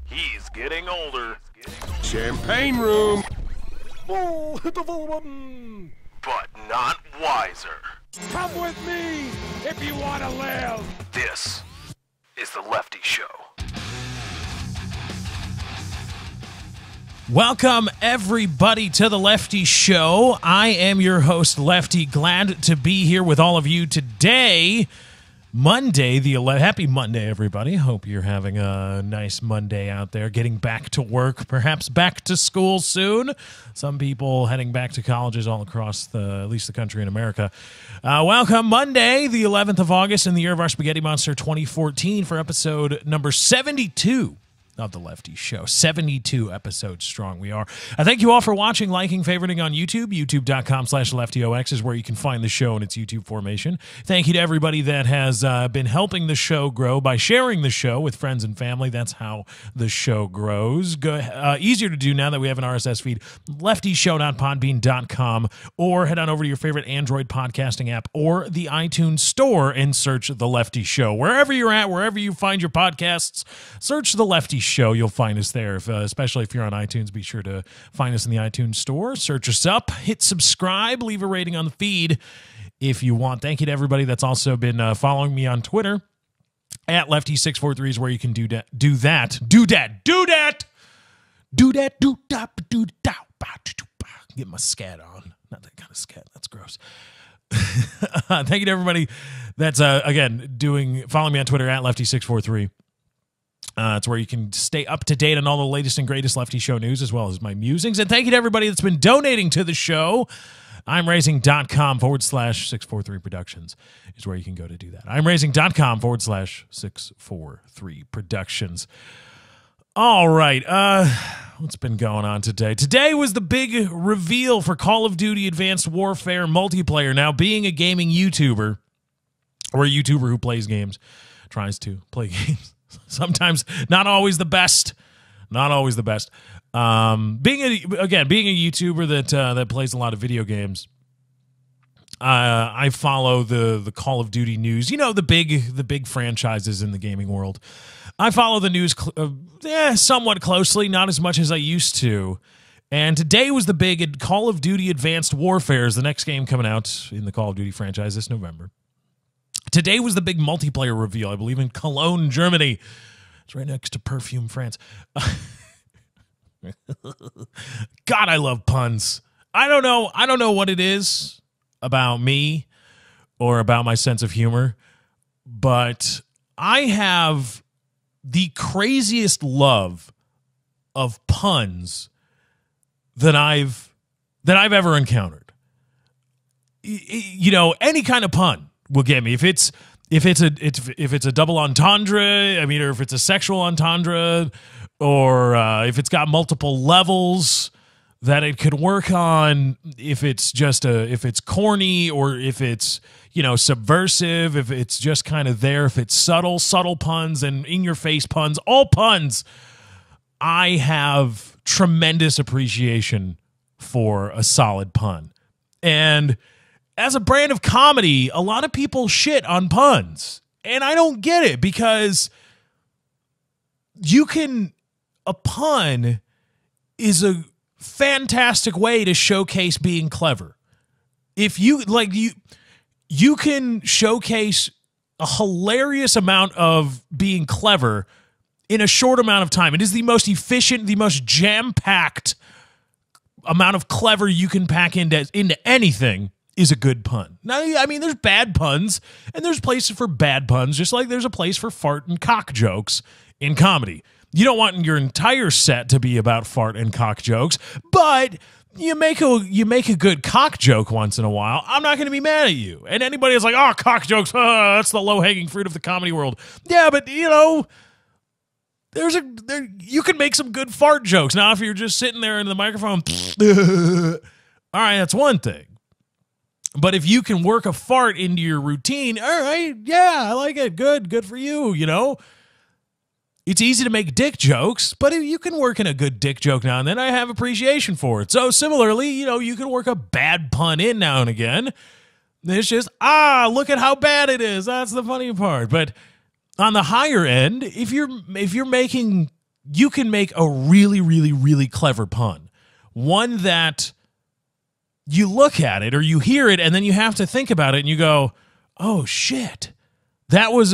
He's getting older. Champagne room. Oh, hit the full button. But not wiser. Come with me if you want to live. This is The Lefty Show. Welcome, everybody, to The Lefty Show. I am your host, Lefty. Glad to be here with all of you today. Monday, happy Monday, everybody. Hope you're having a nice Monday out there, getting back to work, perhaps back to school soon. Some people heading back to colleges all across at least the country in America. Welcome, Monday, the 11th of August in the year of our Spaghetti Monster 2014 for episode number 72. Of The Lefty Show. 72 episodes strong we are. I thank you all for watching, liking, favoriting on YouTube. YouTube.com/LeftyOX is where you can find the show in its YouTube formation. Thank you to everybody that has been helping the show grow by sharing the show with friends and family. That's how the show grows. Easier to do now that we have an RSS feed. LeftyShow.podbean.com, or head on over to your favorite Android podcasting app or the iTunes store and search The Lefty Show. Wherever you're at, wherever you find your podcasts, search The Lefty Show. You'll find us there. Especially if you're on iTunes, be sure to find us in the iTunes store. Search us up, hit subscribe, leave a rating on the feed if you want. Thank you to everybody that's also been following me on Twitter at Lefty643 is where you can do that. Get my scat on. Not that kind of scat. That's gross. Thank you to everybody that's again following me on Twitter at Lefty643. It's where you can stay up to date on all the latest and greatest Lefty Show news, as well as my musings. And thank you to everybody that's been donating to the show. I'mRaising.com/643 Productions is where you can go to do that. I'mRaising.com/643 Productions. All right. What's been going on today? Today was the big reveal for Call of Duty Advanced Warfare multiplayer. Now, being a gaming YouTuber, or a YouTuber who plays games, tries to play games. Sometimes not always the best. Not always the best. Being a YouTuber that plays a lot of video games, I follow the Call of Duty news. You know, the big franchises in the gaming world. I follow the news somewhat closely, not as much as I used to. And today was the big Call of Duty Advanced Warfare, is the next game coming out in the Call of Duty franchise this November. Today was the big multiplayer reveal, I believe, in Cologne, Germany. It's right next to Perfume, France. God, I love puns. I don't know what it is about me or about my sense of humor, but I have the craziest love of puns that I've ever encountered. You know, any kind of pun will get me. If it's a double entendre, I mean, or if it's a sexual entendre, or if it's got multiple levels that it could work on, if it's corny, or if it's, you know, subversive, if it's just kind of there, if it's subtle puns and in your face puns, all puns, I have tremendous appreciation for a solid pun. And as a brand of comedy, a lot of people shit on puns. And I don't get it, because a pun is a fantastic way to showcase being clever. If you can showcase a hilarious amount of being clever in a short amount of time. It is the most efficient, the most jam-packed amount of clever you can pack into anything. Is a good pun. Now, I mean, there's bad puns, and there's places for bad puns, just like there's a place for fart and cock jokes in comedy. You don't want your entire set to be about fart and cock jokes, but you make a good cock joke once in a while, I'm not going to be mad at you. And anybody that's like, oh, cock jokes, that's the low-hanging fruit of the comedy world. Yeah, but, you know, you can make some good fart jokes. Now, if you're just sitting there in the microphone, all right, that's one thing. But if you can work a fart into your routine, all right, yeah, I like it. Good for you, you know. It's easy to make dick jokes, but if you can work in a good dick joke now and then, I have appreciation for it. So similarly, you know, you can work a bad pun in now and again. It's just, look at how bad it is. That's the funny part. But on the higher end, if you're making, you can make a really, really, really clever pun. One that you look at it or you hear it and then you have to think about it and you go, oh shit. That was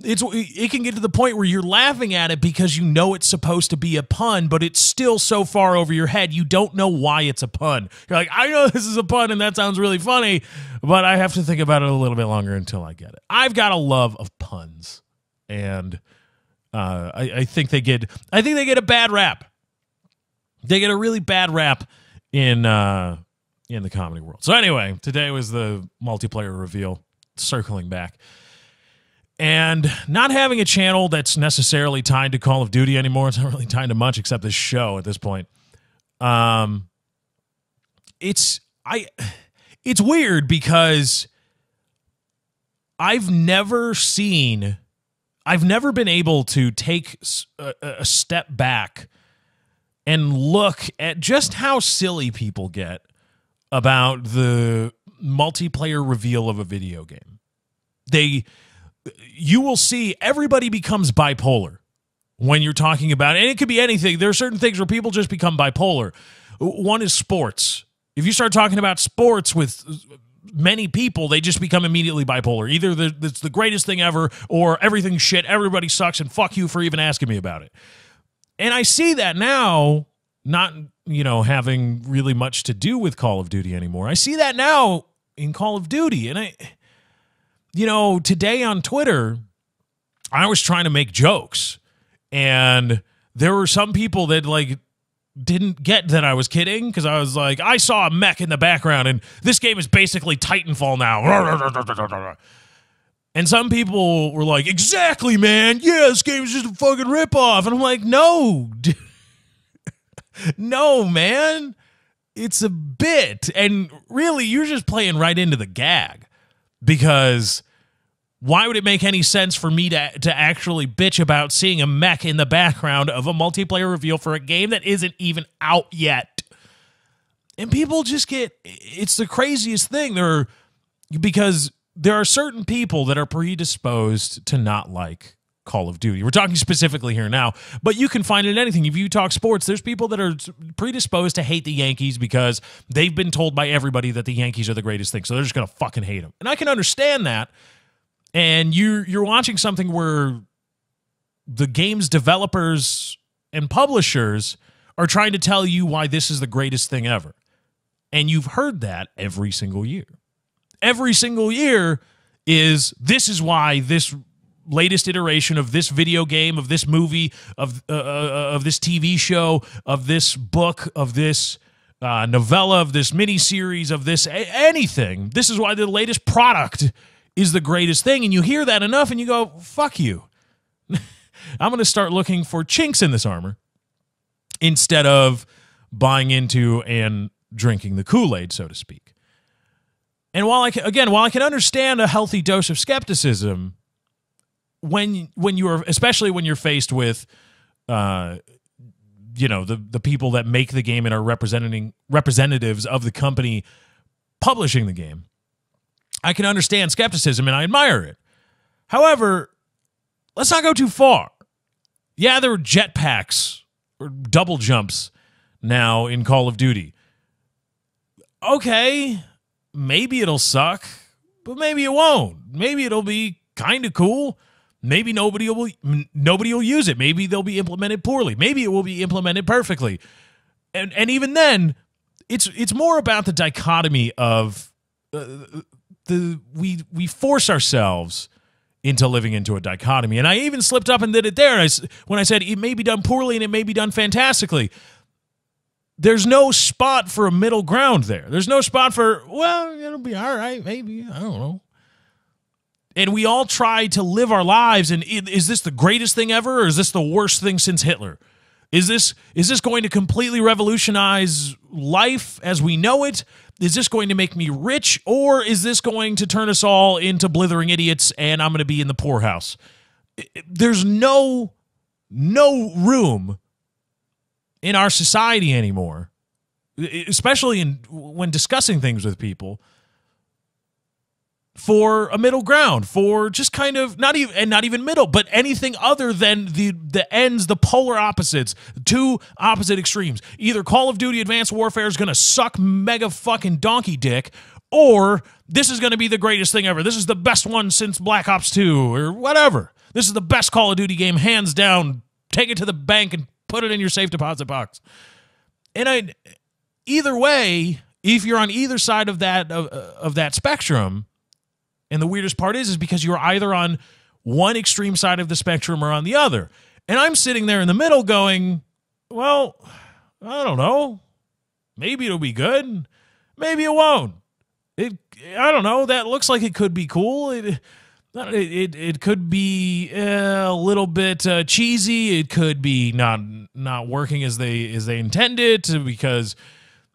it can get to the point where you're laughing at it because you know it's supposed to be a pun, but it's still so far over your head, you don't know why it's a pun. You're like, I know this is a pun and that sounds really funny, but I have to think about it a little bit longer until I get it. I've got a love of puns, and I think they get a bad rap. They get a really bad rap in the comedy world. So anyway, today was the multiplayer reveal, circling back. And not having a channel that's necessarily tied to Call of Duty anymore, it's not really tied to much except this show at this point. It's weird because I've never been able to take a step back and look at just how silly people get about the multiplayer reveal of a video game. You will see everybody becomes bipolar when you're talking about it. And it could be anything. There are certain things where people just become bipolar. One is sports. If you start talking about sports with many people, they just become immediately bipolar. Either it's the greatest thing ever or everything's shit, everybody sucks, and fuck you for even asking me about it. And I see that now, not, having really much to do with Call of Duty anymore. I see that now in Call of Duty. And today on Twitter, I was trying to make jokes, and there were some people that didn't get that I was kidding, because I was like, I saw a mech in the background, and this game is basically Titanfall now. And some people were like, exactly, man. Yeah, this game is just a fucking ripoff. And I'm like, no, no, man. It's a bit. And really, you're just playing right into the gag. Because why would it make any sense for me to actually bitch about seeing a mech in the background of a multiplayer reveal for a game that isn't even out yet? And people just it's the craziest thing. Because there are certain people that are predisposed to not like Call of Duty. We're talking specifically here now, but you can find it in anything. If you talk sports, there's people that are predisposed to hate the Yankees because they've been told by everybody that the Yankees are the greatest thing, so they're just going to fucking hate them. And I can understand that. And you're watching something where the game's developers and publishers are trying to tell you why this is the greatest thing ever. And you've heard that every single year. Every single year this is why this latest iteration of this video game, of this movie, of this TV show, of this book, of this novella, of this miniseries, of this anything. This is why the latest product is the greatest thing. And you hear that enough and you go, fuck you. I'm going to start looking for chinks in this armor instead of buying into and drinking the Kool-Aid, so to speak. And while I can understand a healthy dose of skepticism, when you're, especially when you're faced with, the people that make the game and are representatives of the company publishing the game, I can understand skepticism and I admire it. However, let's not go too far. Yeah, there are jetpacks or double jumps now in Call of Duty. Okay, maybe it'll suck, but maybe it won't. Maybe it'll be kind of cool. Maybe nobody will use it. Maybe they'll be implemented poorly. Maybe it will be implemented perfectly. And even then, it's more about the dichotomy of we force ourselves into living into a dichotomy. And I even slipped up and did it there when I said it may be done poorly and it may be done fantastically. There's no spot for a middle ground there. There's no spot for, well, it'll be all right, maybe. I don't know. And we all try to live our lives, and is this the greatest thing ever, or is this the worst thing since Hitler? Is this going to completely revolutionize life as we know it? Is this going to make me rich, or is this going to turn us all into blithering idiots and I'm going to be in the poorhouse? There's no room in our society anymore, especially when discussing things with people, for a middle ground, for just kind of not even middle, but anything other than the ends, the polar opposites, two opposite extremes. Either Call of Duty Advanced Warfare is going to suck mega fucking donkey dick, or this is going to be the greatest thing ever. This is the best one since Black Ops 2 or whatever. This is the best Call of Duty game, hands down. Take it to the bank and put it in your safe deposit box. And either way, if you're on either side of that spectrum, and the weirdest part is because you're either on one extreme side of the spectrum or on the other. And I'm sitting there in the middle going, well, I don't know. Maybe it'll be good. Maybe it won't. I don't know. That looks like it could be cool. It could be a little bit cheesy. It could be not working as they intended to, because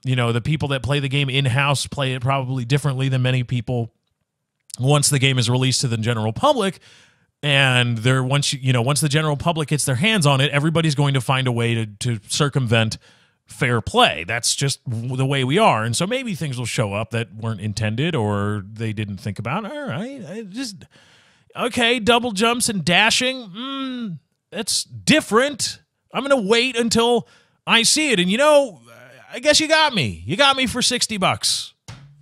the people that play the game in-house play it probably differently than many people once the game is released to the general public. And once the general public gets their hands on it, everybody's going to find a way to circumvent fair play. That's just the way we are. And so maybe things will show up that weren't intended or they didn't think about. All right, okay, double jumps and dashing. That's different. I'm going to wait until I see it. And I guess you got me. You got me for $60.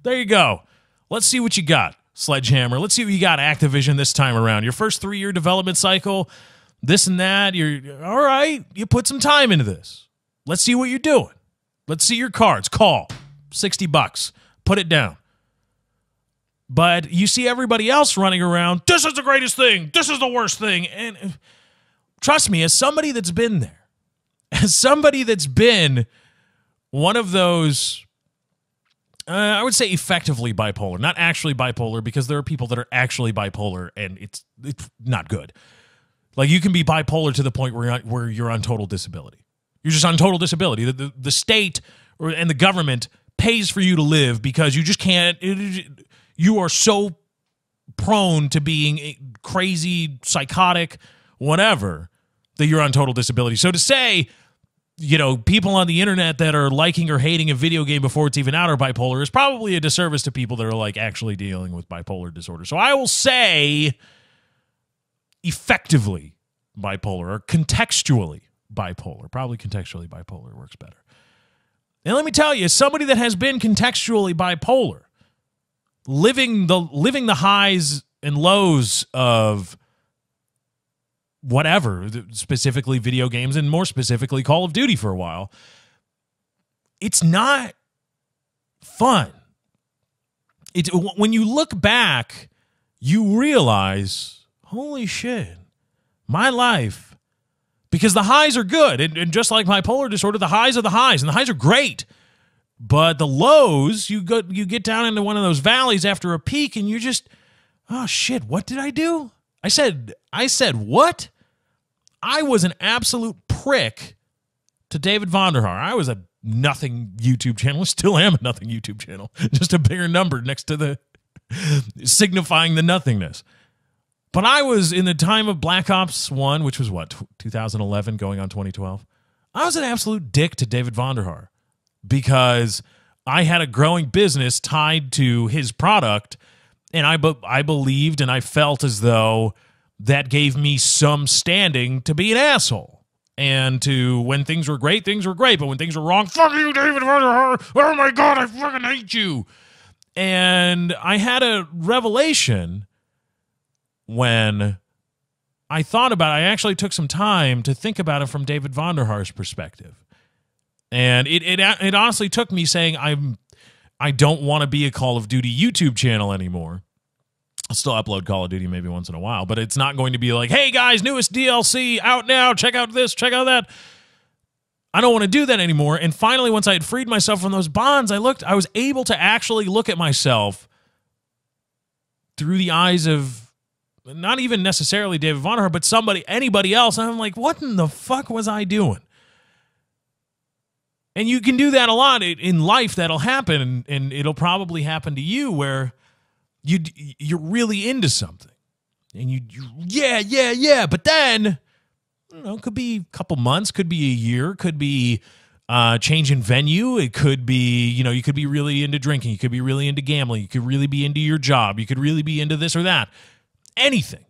There you go. Let's see what you got, Sledgehammer. Let's see what you got, Activision, this time around. Your first 3-year development cycle, this and that. You're all right. You put some time into this. Let's see what you're doing. Let's see your cards. Call. $60. Put it down. But you see everybody else running around, this is the greatest thing. This is the worst thing. And trust me, as somebody that's been there, as somebody that's been one of those, I would say effectively bipolar, not actually bipolar, because there are people that are actually bipolar and it's not good. Like, you can be bipolar to the point where you're on total disability. You're just on total disability. The state and the government pays for you to live because you just can't. You are so prone to being crazy, psychotic, whatever, that you're on total disability. So to say, people on the internet that are liking or hating a video game before it's even out are bipolar is probably a disservice to people that are like actually dealing with bipolar disorder. So I will say effectively bipolar, or contextually bipolar. Probably contextually bipolar works better. And let me tell you, as somebody that has been contextually bipolar, living the highs and lows of whatever, specifically video games and more specifically Call of Duty for a while, it's not fun. When you look back, you realize, holy shit, my life. Because the highs are good, and just like bipolar disorder, the highs are the highs, and the highs are great. But the lows, you get down into one of those valleys after a peak, and you're just, oh shit, what did I do? I said what? I was an absolute prick to David Vonderhaar. I was a nothing YouTube channel, still am a nothing YouTube channel, just a bigger number next to the signifying the nothingness. But I was, in the time of Black Ops 1, which was what, 2011 going on 2012, I was an absolute dick to David Vonderhaar because I had a growing business tied to his product, and I believed and I felt as though that gave me some standing to be an asshole. And to, when things were great, but when things were wrong, fuck you, David Vonderhaar, oh my God, I fucking hate you. And I had a revelation when I thought about it. I actually took some time to think about it from David Vonderhaar's perspective. And it honestly took me saying I don't want to be a Call of Duty YouTube channel anymore. I'll still upload Call of Duty maybe once in a while, but it's not going to be like, hey guys, newest DLC out now, check out this, check out that. I don't want to do that anymore. And finally, once I had freed myself from those bonds, I was able to actually look at myself through the eyes of not even necessarily David Vonderhaar, but anybody else. And I'm like, what in the fuck was I doing? And you can do that a lot in life. That'll happen, and it'll probably happen to you where you're really into something. And yeah. But then, it could be a couple months, could be a year, could be change in venue. It could be, you could be really into drinking. You could be really into gambling. You could really be into your job. You could really be into this or that. Anything,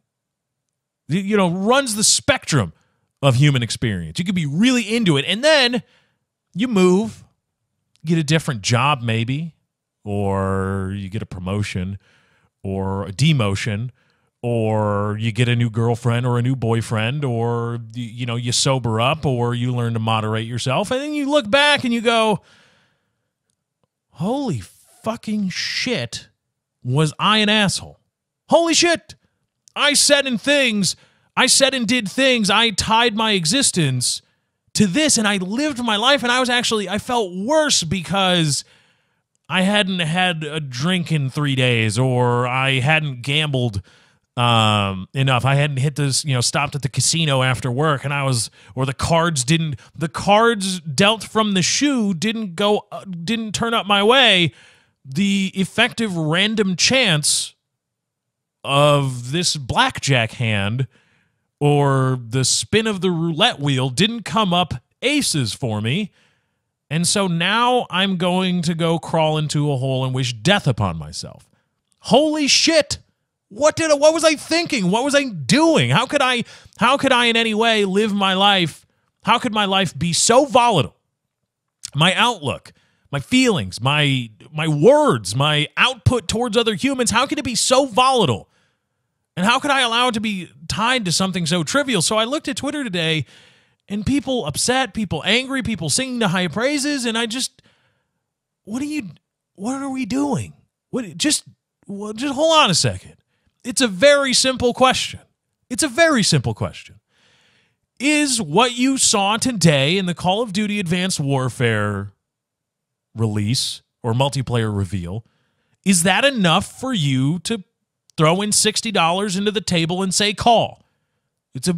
runs the spectrum of human experience. You could be really into it. And then you move, get a different job maybe, or you get a promotion or a demotion, or you get a new girlfriend or a new boyfriend, or, you sober up, or you learn to moderate yourself. And then you look back and you go, holy fucking shit, was I an asshole? Holy shit. I said and did things. I tied my existence to this, and I lived my life, and I felt worse because I hadn't had a drink in 3 days, or I hadn't gambled enough. I hadn't hit this, stopped at the casino after work, and or the cards dealt from the shoe didn't turn up my way. The effective random chance of this blackjack hand or the spin of the roulette wheel didn't come up aces for me. And so now I'm going to go crawl into a hole and wish death upon myself. Holy shit. What was I thinking? What was I doing? How could I in any way live my life? How could my life be so volatile? My outlook, my feelings, my words, my output towards other humans, how could it be so volatile? And how could I allow it to be tied to something so trivial? So I looked at Twitter today, and people upset, people angry, people singing to high praises, and what are we doing? Just hold on a second. It's a very simple question. Is what you saw today in the Call of Duty Advanced Warfare release or multiplayer reveal, is that enough for you to throw in $60 into the table and say call?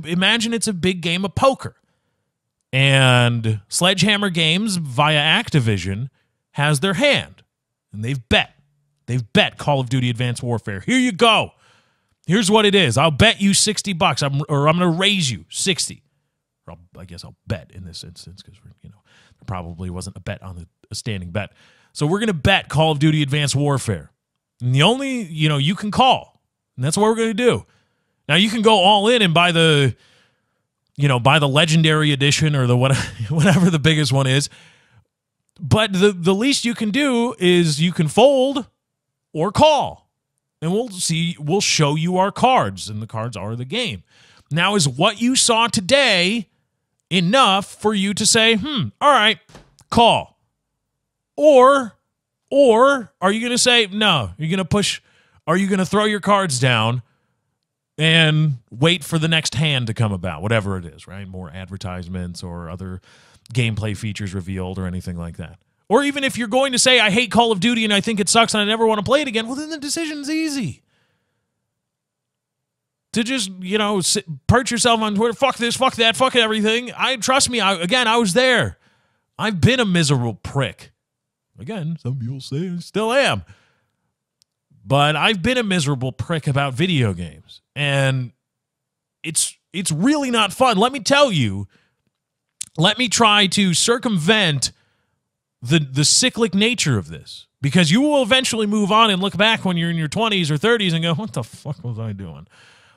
Imagine it's a big game of poker. And Sledgehammer Games via Activision has their hand. And they've bet Call of Duty Advanced Warfare. Here you go. Here's what it is. I'll bet you $60, I'm going to raise you 60. Or I guess I'll bet in this instance because there probably wasn't a bet on a standing bet. So we're going to bet Call of Duty Advanced Warfare. And the only, you can call. And that's what we're going to do. Now you can go all in and buy the Legendary Edition or the whatever the biggest one is. But the least you can do is you can fold or call. And we'll show you our cards, and the cards are the game. Now, is what you saw today enough for you to say, all right, call? Or are you going to say, no, you're going to push, are you going to throw your cards down and wait for the next hand to come about, whatever it is, right? More advertisements or other gameplay features revealed or anything like that. Or even if you're going to say, I hate Call of Duty and I think it sucks and I never want to play it again, well, then the decision's easy. To just, perch yourself on Twitter, fuck this, fuck that, fuck everything. Trust me, I was there. I've been a miserable prick. Again, some people say I still am. But I've been a miserable prick about video games. And it's really not fun. Let me tell you, let me try to circumvent the cyclic nature of this, because you will eventually move on and look back when you're in your 20s or 30s and go, what the fuck was I doing?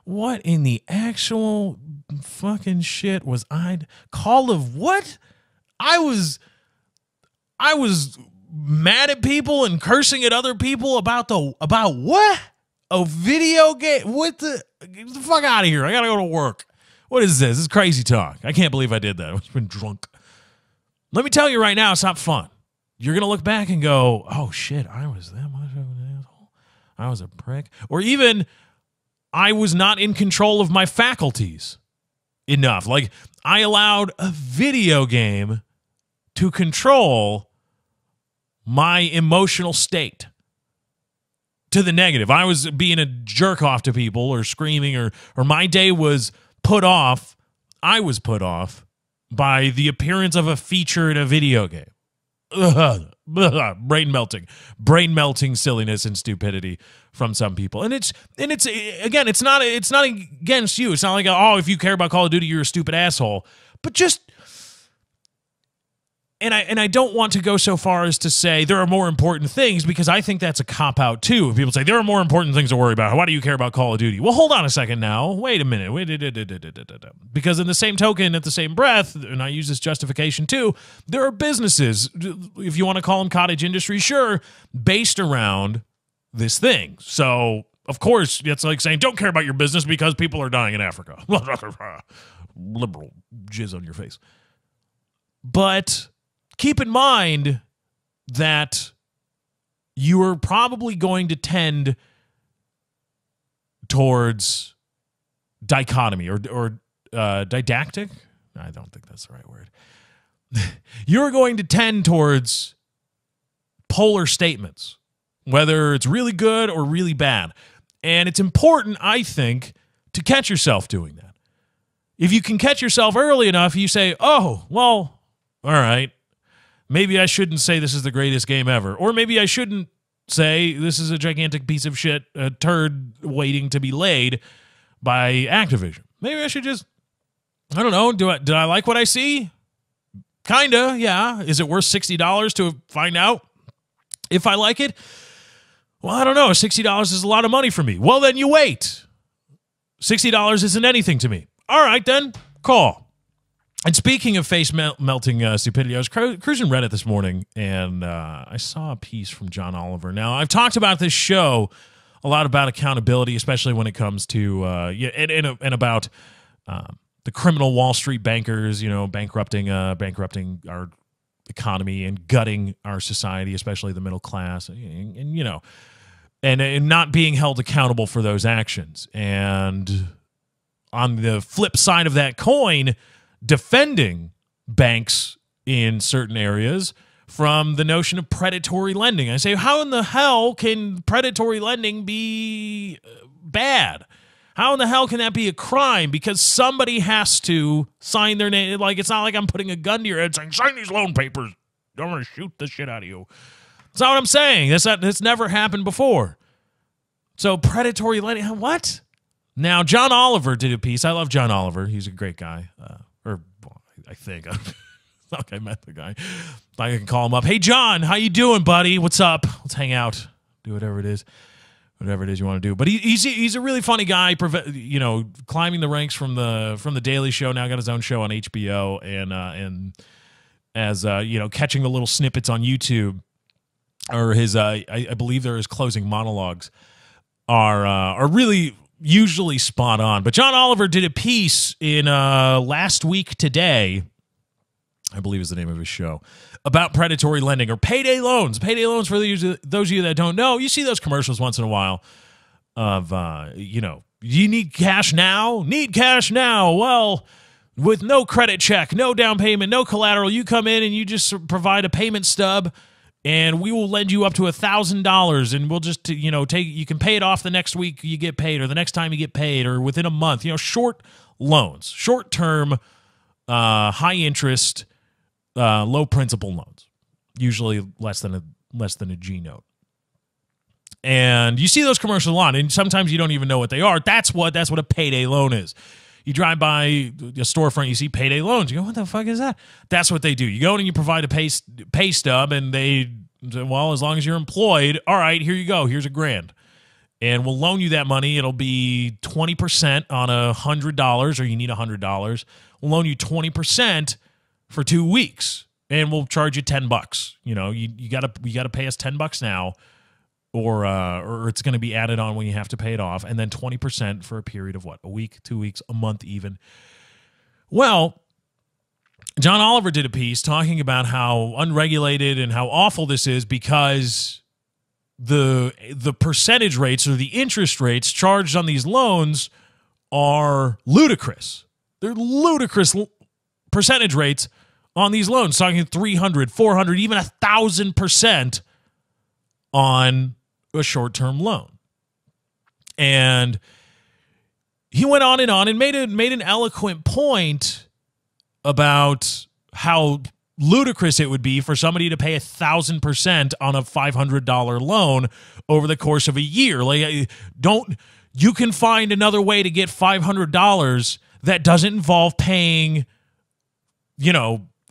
What in the actual fucking shit was I? Call of what? I was mad at people and cursing at other people about what? A video game? What the? Get the fuck out of here. I gotta go to work. What is this? This is crazy talk. I can't believe I did that. I've been drunk. Let me tell you right now, it's not fun. You're going to look back and go, oh, shit, I was that much of an asshole. I was a prick. Or even, I was not in control of my faculties enough. Like, I allowed a video game to control my emotional state to the negative. I was being a jerk off to people or screaming, or my day was put off. I was put off by the appearance of a feature in a video game. Brain melting silliness and stupidity from some people. And it's again, it's not against you. It's not like, oh, if you care about Call of Duty, you're a stupid asshole. But just And I don't want to go so far as to say there are more important things, because I think that's a cop-out too. If people say there are more important things to worry about, why do you care about Call of Duty? Well, hold on a second now. Wait a minute. Because in the same token, at the same breath, and I use this justification too, there are businesses, if you want to call them cottage industry, sure, based around this thing. So, of course, it's like saying don't care about your business because people are dying in Africa. Liberal jizz on your face. But keep in mind that you are probably going to tend towards dichotomy or didactic. I don't think that's the right word. You're going to tend towards polar statements, whether it's really good or really bad. And it's important, I think, to catch yourself doing that. If you can catch yourself early enough, you say, oh, well, all right, maybe I shouldn't say this is the greatest game ever. Or maybe I shouldn't say this is a gigantic piece of shit, a turd waiting to be laid by Activision. Maybe I should just, I don't know, did I like what I see? Kinda, yeah. Is it worth $60 to find out if I like it? Well, I don't know. $60 is a lot of money for me. Well, then you wait. $60 isn't anything to me. All right, then, call. And speaking of face-melting stupidity, I was cruising Reddit this morning, and I saw a piece from John Oliver. Now, I've talked about this show a lot about accountability, especially when it comes to and about the criminal Wall Street bankers, bankrupting our economy and gutting our society, especially the middle class, and not being held accountable for those actions. And on the flip side of that coin, defending banks in certain areas from the notion of predatory lending. I say, how in the hell can predatory lending be bad? How in the hell can that be a crime? Because somebody has to sign their name. Like, it's not like I'm putting a gun to your head saying, sign these loan papers. I'm going to shoot the shit out of you. That's not what I'm saying. That's never happened before. So predatory lending, what? Now, John Oliver did a piece. I love John Oliver. He's a great guy. I think. Okay, I met the guy. I can call him up. Hey, John, how you doing, buddy? What's up? Let's hang out. Do whatever it is you want to do. But he's a really funny guy. Climbing the ranks from the Daily Show. Now got his own show on HBO, and as catching the little snippets on YouTube, or his I believe they're his closing monologues are really usually spot on. But John Oliver did a piece in Last Week Today, I believe is the name of his show, about predatory lending or payday loans. Payday loans, for those of you that don't know, you see those commercials once in a while of, you need cash now? Need cash now. Well, with no credit check, no down payment, no collateral, you come in and you just provide a payment stub, and we will lend you up to $1,000, and we'll just, you can pay it off the next week you get paid, or the next time you get paid, or within a month. Short loans, short-term, high-interest, low principal loans, usually less than a G note. And you see those commercials a lot, and sometimes you don't even know what they are. That's what a payday loan is. You drive by a storefront, you see payday loans. You go, what the fuck is that? That's what they do. You go in and you provide a pay stub, and they say, well, as long as you're employed, all right, here you go. Here's $1,000. And we'll loan you that money. It'll be 20% on $100, or you need $100. We'll loan you 20% for 2 weeks, and we'll charge you $10. You gotta pay us $10 now, or it's going to be added on when you have to pay it off, and then 20% for a period of what? A week, 2 weeks, a month even. Well, John Oliver did a piece talking about how unregulated and how awful this is, because the percentage rates or the interest rates charged on these loans are ludicrous. They're ludicrous percentage rates on these loans, talking 300, 400, even 1,000% on a short-term loan. And he went on and made an eloquent point about how ludicrous it would be for somebody to pay 1,000% on a $500 loan over the course of a year. You can find another way to get $500 that doesn't involve paying,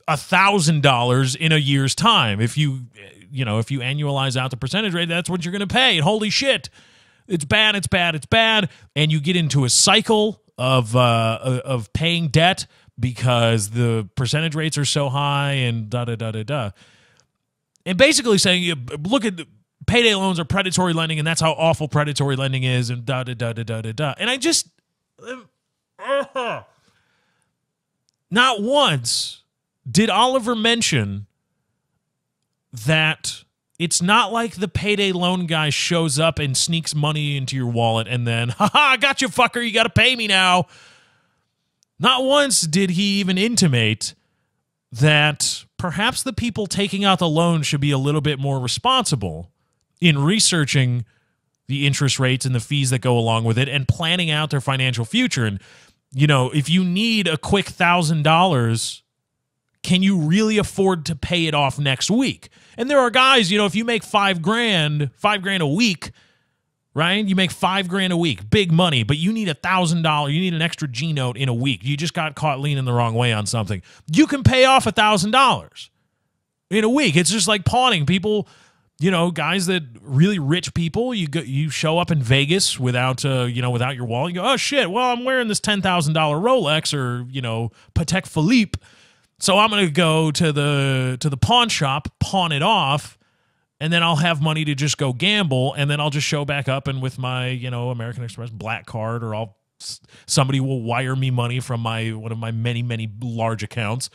$1,000 in a year's time. If you annualize out the percentage rate, that's what you're going to pay. And holy shit, it's bad, it's bad, it's bad. And you get into a cycle of paying debt because the percentage rates are so high and da-da-da-da-da. And basically saying, look at payday loans are predatory lending, and that's how awful predatory lending is, and da-da-da-da-da-da. And I just... not once did Oliver mention that it's not like the payday loan guy shows up and sneaks money into your wallet and then, haha, I got you, fucker, you got to pay me now. Not once did he even intimate that perhaps the people taking out the loan should be a little bit more responsible in researching the interest rates and the fees that go along with it and planning out their financial future. And, if you need a quick $1,000, can you really afford to pay it off next week? And there are guys, if you make $5,000 a week, right? You make $5,000 a week, big money, but you need $1,000. You need an extra G note in a week. You just got caught leaning the wrong way on something. You can pay off $1,000 in a week. It's just like pawning. People, guys that really rich people, you show up in Vegas without your wallet. You go, oh shit, well, I'm wearing this $10,000 Rolex or, Patek Philippe. So I'm going to go to the pawn shop, pawn it off, and then I'll have money to just go gamble, and then I'll just show back up and with my, American Express black card, or somebody will wire me money from one of my many, many large accounts,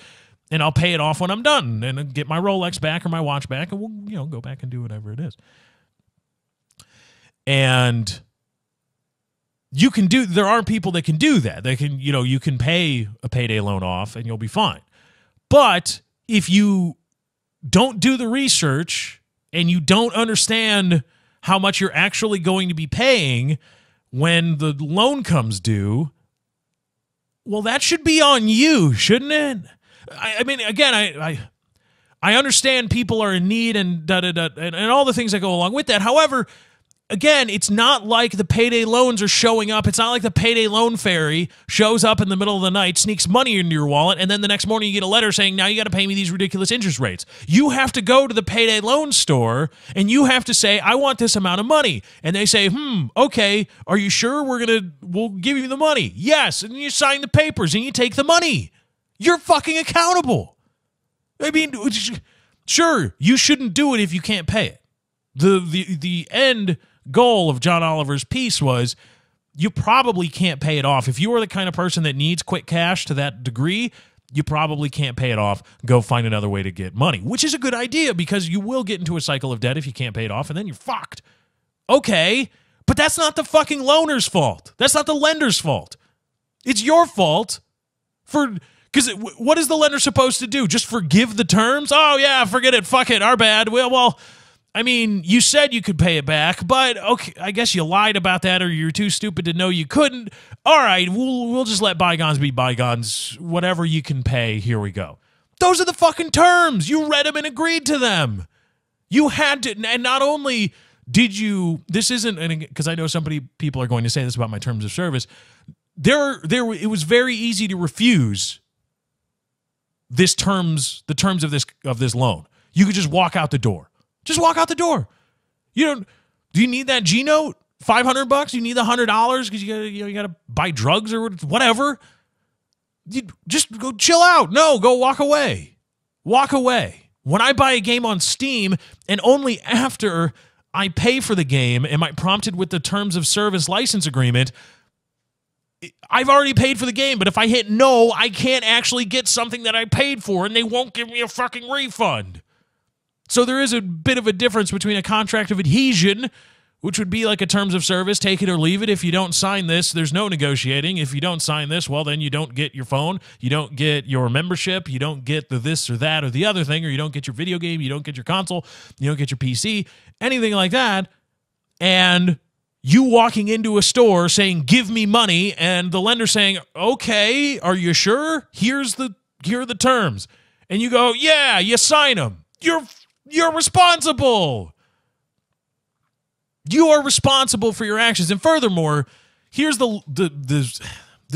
and I'll pay it off when I'm done and get my Rolex back or my watch back, and we'll go back and do whatever it is. And there are people that can do that. They can, you can pay a payday loan off and you'll be fine. But if you don't do the research and you don't understand how much you're actually going to be paying when the loan comes due, well, that should be on you, shouldn't it? I mean, again, I understand people are in need and and all the things that go along with that. However, again, it's not like the payday loans are showing up. It's not like the payday loan fairy shows up in the middle of the night, sneaks money into your wallet, and then the next morning you get a letter saying, now you got to pay me these ridiculous interest rates. You have to go to the payday loan store, and you have to say, I want this amount of money. And they say, okay, are you sure we'll give you the money? Yes. And you sign the papers, and you take the money. You're fucking accountable. I mean, sure, you shouldn't do it if you can't pay it. The end goal of John Oliver's piece was you probably can't pay it off. If you are the kind of person that needs quick cash to that degree, you probably can't pay it off. Go find another way to get money, which is a good idea because you will get into a cycle of debt if you can't pay it off, and then you're fucked. Okay, but that's not the fucking loaner's fault. That's not the lender's fault. It's your fault because what is the lender supposed to do? Just forgive the terms? Oh, yeah, forget it. Fuck it. Our bad. Well, I mean, you said you could pay it back, but okay, I guess you lied about that or you're too stupid to know you couldn't. All right, we'll just let bygones be bygones. Whatever you can pay, here we go. Those are the fucking terms. You read them and agreed to them. You had to, and not only did you, this isn't, because I know people are going to say this about my terms of service, it was very easy to refuse the terms of this loan. You could just walk out the door. Just walk out the door. Do you need that G note? $500? Do you need the $100 because you gotta buy drugs or whatever? You just go chill out. No, go walk away. Walk away. When I buy a game on Steam and only after I pay for the game am I prompted with the terms of service license agreement, I've already paid for the game, but if I hit no, I can't actually get something that I paid for and they won't give me a fucking refund. So there is a bit of a difference between a contract of adhesion, which would be like a terms of service, take it or leave it. If you don't sign this, there's no negotiating. If you don't sign this, well, then you don't get your phone, you don't get your membership, you don't get the this or that or the other thing, or you don't get your video game, you don't get your console, you don't get your PC, anything like that. And you walking into a store saying, give me money, and the lender saying, okay, are you sure? Here are the terms. And you go, yeah, you sign them. You're responsible. You are responsible for your actions. And furthermore, here's the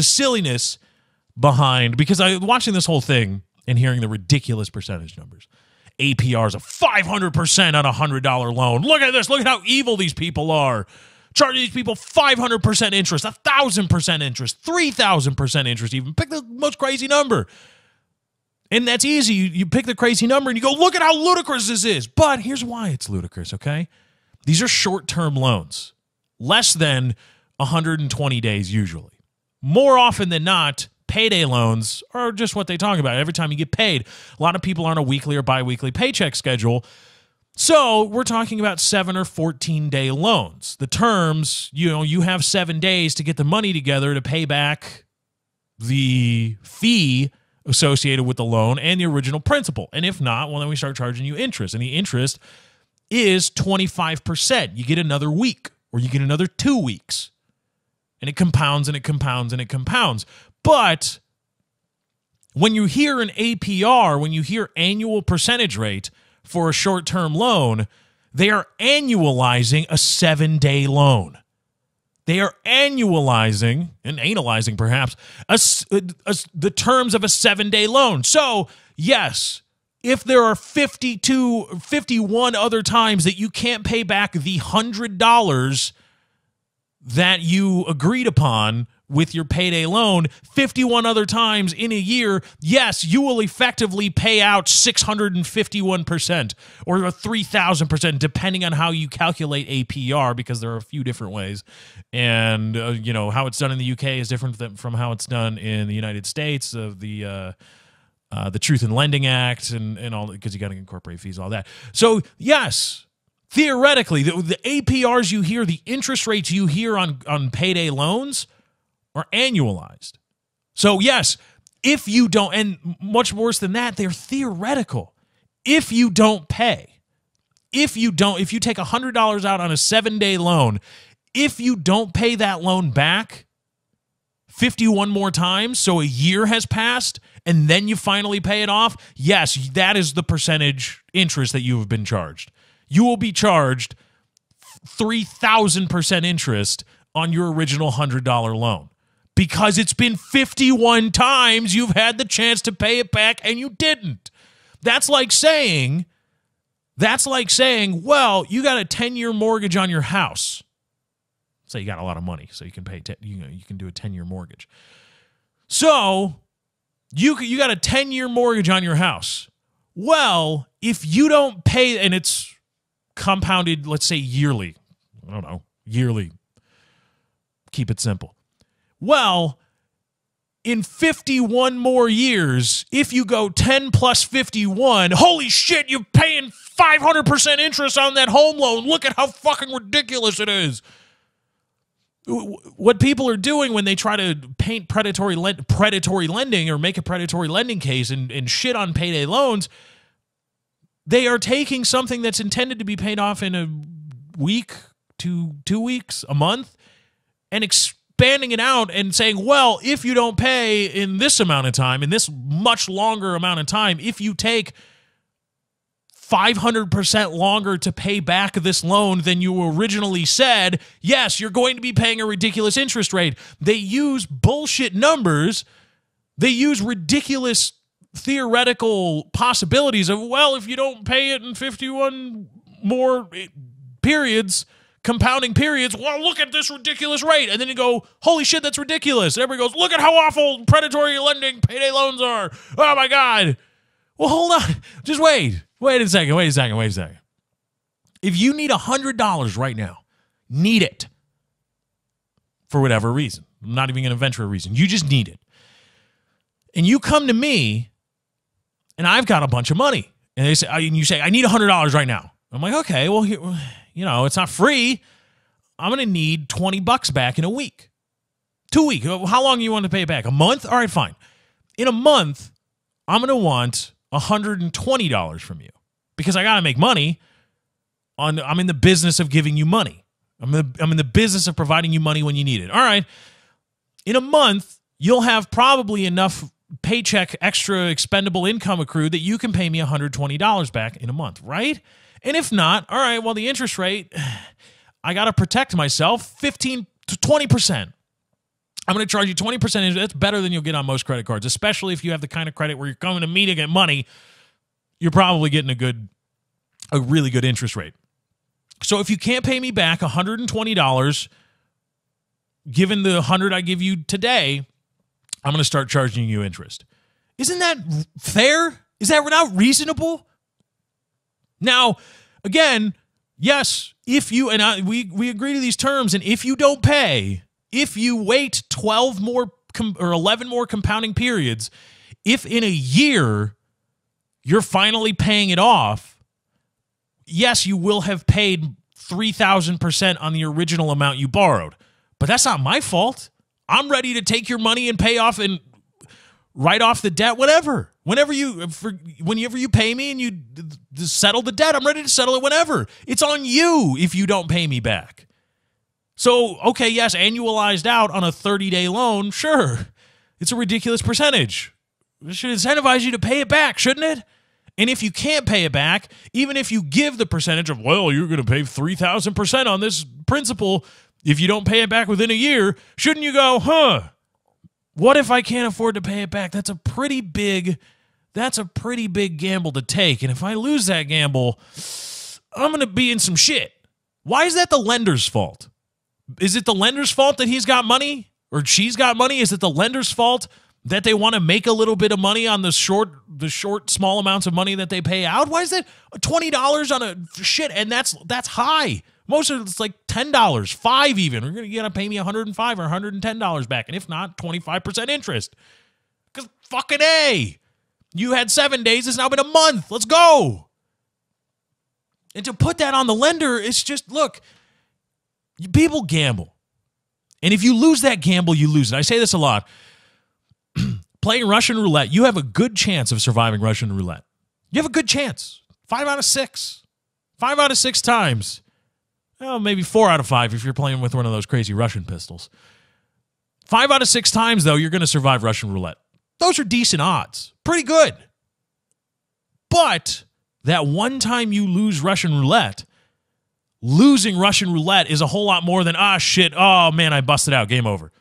silliness behind, because I watching this whole thing, and hearing the ridiculous percentage numbers. APRs of 500% on a $100 loan. Look at this. Look at how evil these people are. Charging these people 500% interest, 1,000% interest, 3,000% interest even. Pick the most crazy number. And that's easy. You pick the crazy number and you go, look at how ludicrous this is. But here's why it's ludicrous, okay? These are short-term loans. Less than 120 days usually. More often than not, payday loans are just what they talk about. Every time you get paid. A lot of people are on a weekly or biweekly paycheck schedule. So we're talking about 7 or 14-day loans. The terms, you have 7 days to get the money together to pay back the fee associated with the loan and the original principal. And if not, well, then we start charging you interest. And the interest is 25%. You get another week or you get another 2 weeks. And it compounds and it compounds and it compounds. But when you hear an APR, when you hear annual percentage rate for a short-term loan, they are annualizing a 7-day loan. They are annualizing, and analyzing perhaps, the terms of a 7-day loan. So, yes, if there are 51 other times that you can't pay back the $100 that you agreed upon with your payday loan, 51 other times in a year, yes, you will effectively pay out 651% or 3,000%, depending on how you calculate APR, because there are a few different ways. And, how it's done in the UK is different from how it's done in the United States, of the Truth in Lending Act and all, because you got to incorporate fees, all that. So, yes, theoretically, the APRs you hear, the interest rates you hear on payday loans are annualized. So yes, if you don't, and much worse than that, they're theoretical. If you don't pay, if you take $100 out on a 7-day loan, if you don't pay that loan back 51 more times, so a year has passed, and then you finally pay it off, yes, that is the percentage interest that you have been charged. You will be charged 3,000% interest on your original $100 loan. Because it's been 51 times you've had the chance to pay it back and you didn't. That's like saying, well, you got a 10-year mortgage on your house. Say you got a lot of money, so you can pay. You can do a 10-year mortgage. So you got a 10-year mortgage on your house. Well, if you don't pay, and it's compounded, let's say yearly. I don't know, yearly. Keep it simple. Well, in 51 more years, if you go 10 plus 51, holy shit, you're paying 500% interest on that home loan. Look at how fucking ridiculous it is. What people are doing when they try to paint predatory lending or make a predatory lending case and shit on payday loans, they are taking something that's intended to be paid off in a week to 2 weeks, a month, and expanding it out and saying, well, if you don't pay in this amount of time, in this much longer amount of time, if you take 500% longer to pay back this loan than you originally said, yes, you're going to be paying a ridiculous interest rate. They use bullshit numbers. They use ridiculous theoretical possibilities of, well, if you don't pay it in 51 more periods, compounding periods, well, look at this ridiculous rate. And then you go, holy shit, that's ridiculous. And everybody goes, look at how awful predatory lending payday loans are. Oh, my God. Well, hold on. Just wait. Wait a second. If you need $100 right now, need it for whatever reason, I'm not even going to venture a reason. You just need it. And you come to me, and I've got a bunch of money. And you say, I need $100 right now. I'm like, okay, well, here, it's not free. I'm going to need $20 back in a week. 2 weeks. How long do you want to pay it back? A month? All right, fine. In a month, I'm going to want $120 from you because I got to make money. I'm in the business of giving you money. I'm in the business of providing you money when you need it. All right. In a month, you'll have probably enough paycheck extra expendable income accrued that you can pay me $120 back in a month, right? And if not, all right, well, the interest rate, I got to protect myself 15 to 20%. I'm going to charge you 20% interest. That's better than you'll get on most credit cards, especially if you have the kind of credit where you're coming to me to get money. You're probably getting a really good interest rate. So if you can't pay me back $120, given the $100 I give you today, I'm going to start charging you interest. Isn't that fair? Is that not reasonable? Now, again, yes, if you and we agree to these terms, and if you don't pay, if you wait 12 more or 11 more compounding periods, if in a year you're finally paying it off, yes, you will have paid 3,000% on the original amount you borrowed. But that's not my fault. I'm ready to take your money and pay off and write off the debt, whatever. Whenever you pay me and you settle the debt, I'm ready to settle it whenever. It's on you if you don't pay me back. So, okay, yes, annualized out on a 30-day loan, sure. It's a ridiculous percentage. It should incentivize you to pay it back, shouldn't it? And if you can't pay it back, even if you give the percentage of, well, you're going to pay 3,000% on this principal if you don't pay it back within a year, shouldn't you go, what if I can't afford to pay it back? That's a pretty big gamble to take. And if I lose that gamble, I'm going to be in some shit. Why is that the lender's fault? Is it the lender's fault that he's got money or she's got money? Is it the lender's fault that they want to make a little bit of money on the short, small amounts of money that they pay out? Why is that $20 on a shit? And that's high. Most of it's like $10, $5 even. You're going to pay me $105 or $110 back. And if not, 25% interest. Because fucking A. You had 7 days. It's now been a month. Let's go. And to put that on the lender, it's just, look, people gamble. And if you lose that gamble, you lose it. I say this a lot. Playing Russian roulette, you have a good chance of surviving Russian roulette. You have a good chance. 5 out of 6. 5 out of 6 times. Well, maybe 4 out of 5 if you're playing with one of those crazy Russian pistols. 5 out of 6 times, though, you're going to survive Russian roulette. Those are decent odds. Pretty good. But that one time you lose Russian roulette, losing Russian roulette is a whole lot more than, shit, oh, man, I busted out, game over.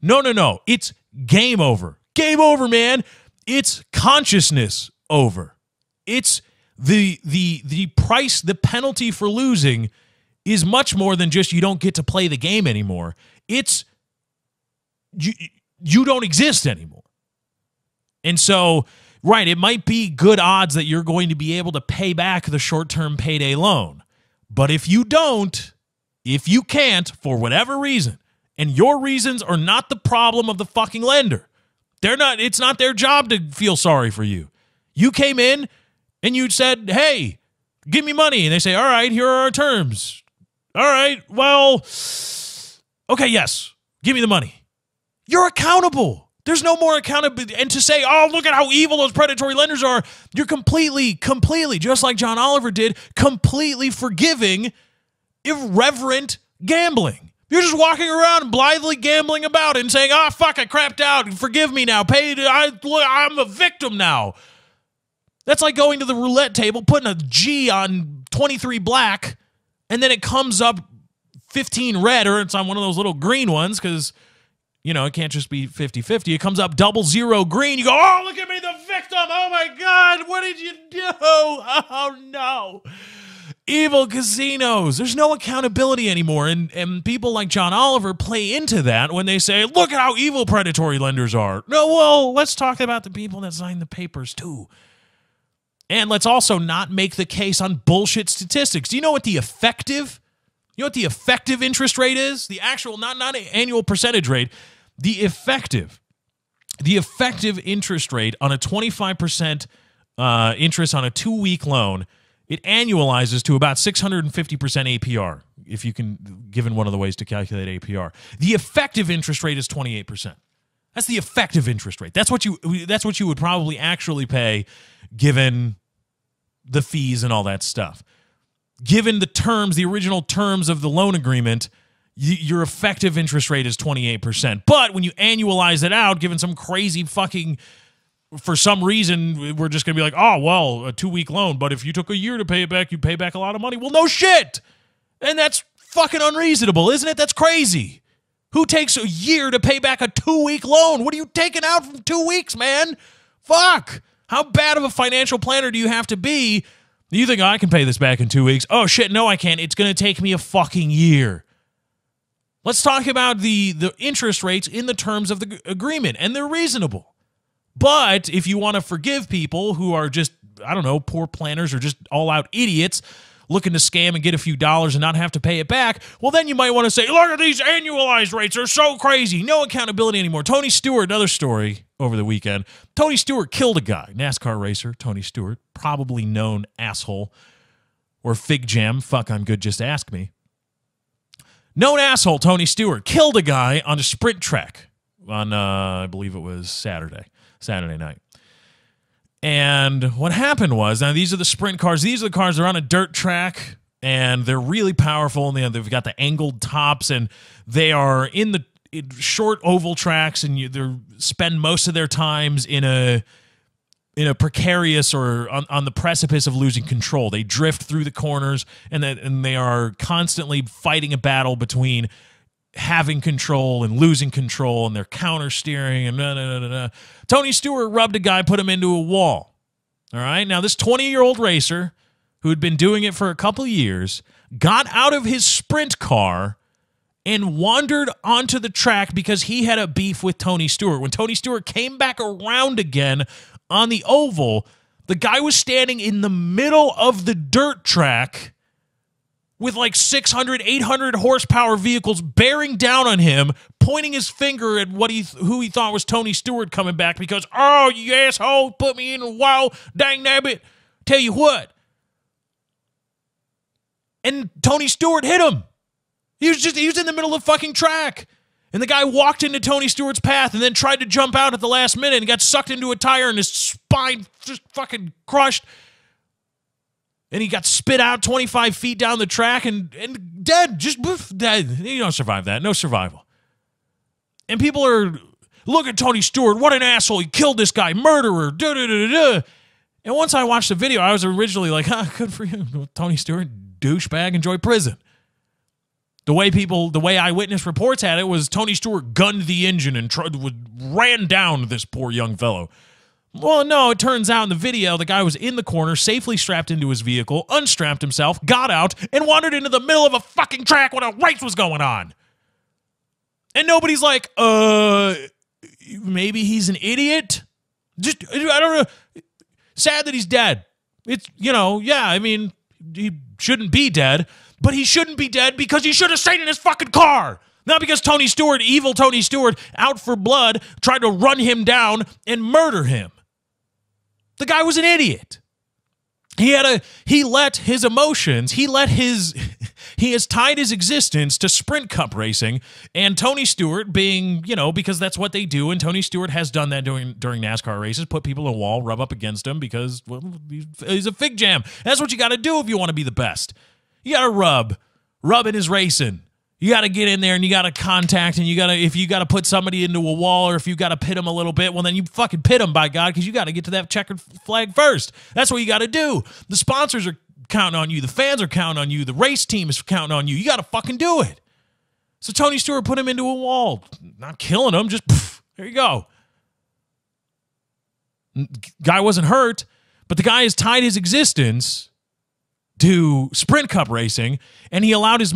No. It's game over. Game over, man. It's consciousness over. It's the price, the penalty for losing is much more than just you don't get to play the game anymore. It's you don't exist anymore. And so, right, it might be good odds that you're going to be able to pay back the short-term payday loan. But if you don't, if you can't, for whatever reason, and your reasons are not the problem of the fucking lender, it's not their job to feel sorry for you. You came in and you said, hey, give me money. And they say, all right, here are our terms. All right, well, okay, yes, give me the money. You're accountable. There's no more accountability. And to say, oh, look at how evil those predatory lenders are, you're completely, just like John Oliver did, completely forgiving irreverent gambling. You're just walking around blithely gambling about and saying, fuck, I crapped out. Forgive me now. I'm a victim now. That's like going to the roulette table, putting a G on 23 black, and then it comes up 15 red, or it's on one of those little green ones because, it can't just be 50-50. It comes up 00 green. You go, oh, look at me, the victim. Oh, my God. What did you do? Oh, no. Evil casinos. There's no accountability anymore. And people like John Oliver play into that when they say, look at how evil predatory lenders are. No, well, let's talk about the people that signed the papers too. And let's also not make the case on bullshit statistics. Do you know what the effective interest rate is? The actual, not annual percentage rate. The effective interest rate on a 25% interest on a 2-week loan, it annualizes to about 650% APR, if you can, given one of the ways to calculate APR. The effective interest rate is 28%. That's the effective interest rate. That's what you would probably actually pay, given the fees and all that stuff. Given the terms, the original terms of the loan agreement, your effective interest rate is 28%. But when you annualize it out, given some crazy fucking, for some reason, we're just going to be like, oh, well, a 2-week loan, but if you took a year to pay it back, you pay back a lot of money. Well, no shit. And that's fucking unreasonable, isn't it? That's crazy. Who takes a year to pay back a 2-week loan? What are you taking out from 2 weeks, man? Fuck. How bad of a financial planner do you have to be? You think, oh, I can pay this back in 2 weeks. Oh, shit, no, I can't. It's going to take me a fucking year. Let's talk about the interest rates in the terms of the agreement, and they're reasonable. But if you want to forgive people who are just, I don't know, poor planners or just all-out idiots looking to scam and get a few dollars and not have to pay it back, well, then you might want to say, look at these annualized rates. They're so crazy. No accountability anymore. Tony Stewart, another story over the weekend. Tony Stewart killed a guy. NASCAR racer, Tony Stewart, probably known asshole or fig jam. Fuck, I'm good, just ask me. Known asshole Tony Stewart killed a guy on a sprint track on, I believe it was Saturday night. And what happened was, now these are the sprint cars. These are the cars that are on a dirt track, and they're really powerful, and they've got the angled tops, and they are in the short oval tracks, and they spend most of their times in a precarious or on the precipice of losing control. They drift through the corners, and they are constantly fighting a battle between having control and losing control, and they're counter steering and Tony Stewart rubbed a guy, put him into a wall. All right, now this 20-year-old racer who had been doing it for a couple years got out of his sprint car and wandered onto the track because he had a beef with Tony Stewart. When Tony Stewart came back around again on the oval, the guy was standing in the middle of the dirt track with like 600, 800 horsepower vehicles bearing down on him, pointing his finger at who he thought was Tony Stewart coming back because, oh, you asshole, put me in a wall, dang nabbit, tell you what. And Tony Stewart hit him. He was in the middle of the fucking track. And the guy walked into Tony Stewart's path and then tried to jump out at the last minute and got sucked into a tire and his spine just fucking crushed. And he got spit out 25 feet down the track and dead. Just dead. You don't survive that. No survival. And people are, look at Tony Stewart. What an asshole. He killed this guy. Murderer. Da-da-da-da-da. And once I watched the video, I was originally like, good for you. Tony Stewart, douchebag, enjoy prison. The way eyewitness reports had it was Tony Stewart gunned the engine and ran down this poor young fellow. Well, no, it turns out in the video, the guy was in the corner, safely strapped into his vehicle, unstrapped himself, got out, and wandered into the middle of a fucking track when a race was going on. And nobody's like, maybe he's an idiot? Just, I don't know. Sad that he's dead. It's, I mean, he shouldn't be dead, but he shouldn't be dead because he should have stayed in his fucking car. Not because Tony Stewart, evil Tony Stewart, out for blood, tried to run him down and murder him. The guy was an idiot. He has tied his existence to sprint cup racing, and Tony Stewart being, because that's what they do, and Tony Stewart has done that during NASCAR races, put people in a wall, rub up against them because, well, he's a fig jam. That's what you got to do if you want to be the best. You got to rub. Rubbing is racing. You got to get in there and you got to contact, and if you got to put somebody into a wall, or if you got to pit them a little bit, well, then you fucking pit them, by God, because you got to get to that checkered flag first. That's what you got to do. The sponsors are counting on you. The fans are counting on you. The race team is counting on you. You got to fucking do it. So Tony Stewart put him into a wall. Not killing him, just there you go. Guy wasn't hurt, but the guy has tied his existence to sprint cup racing, and he allowed his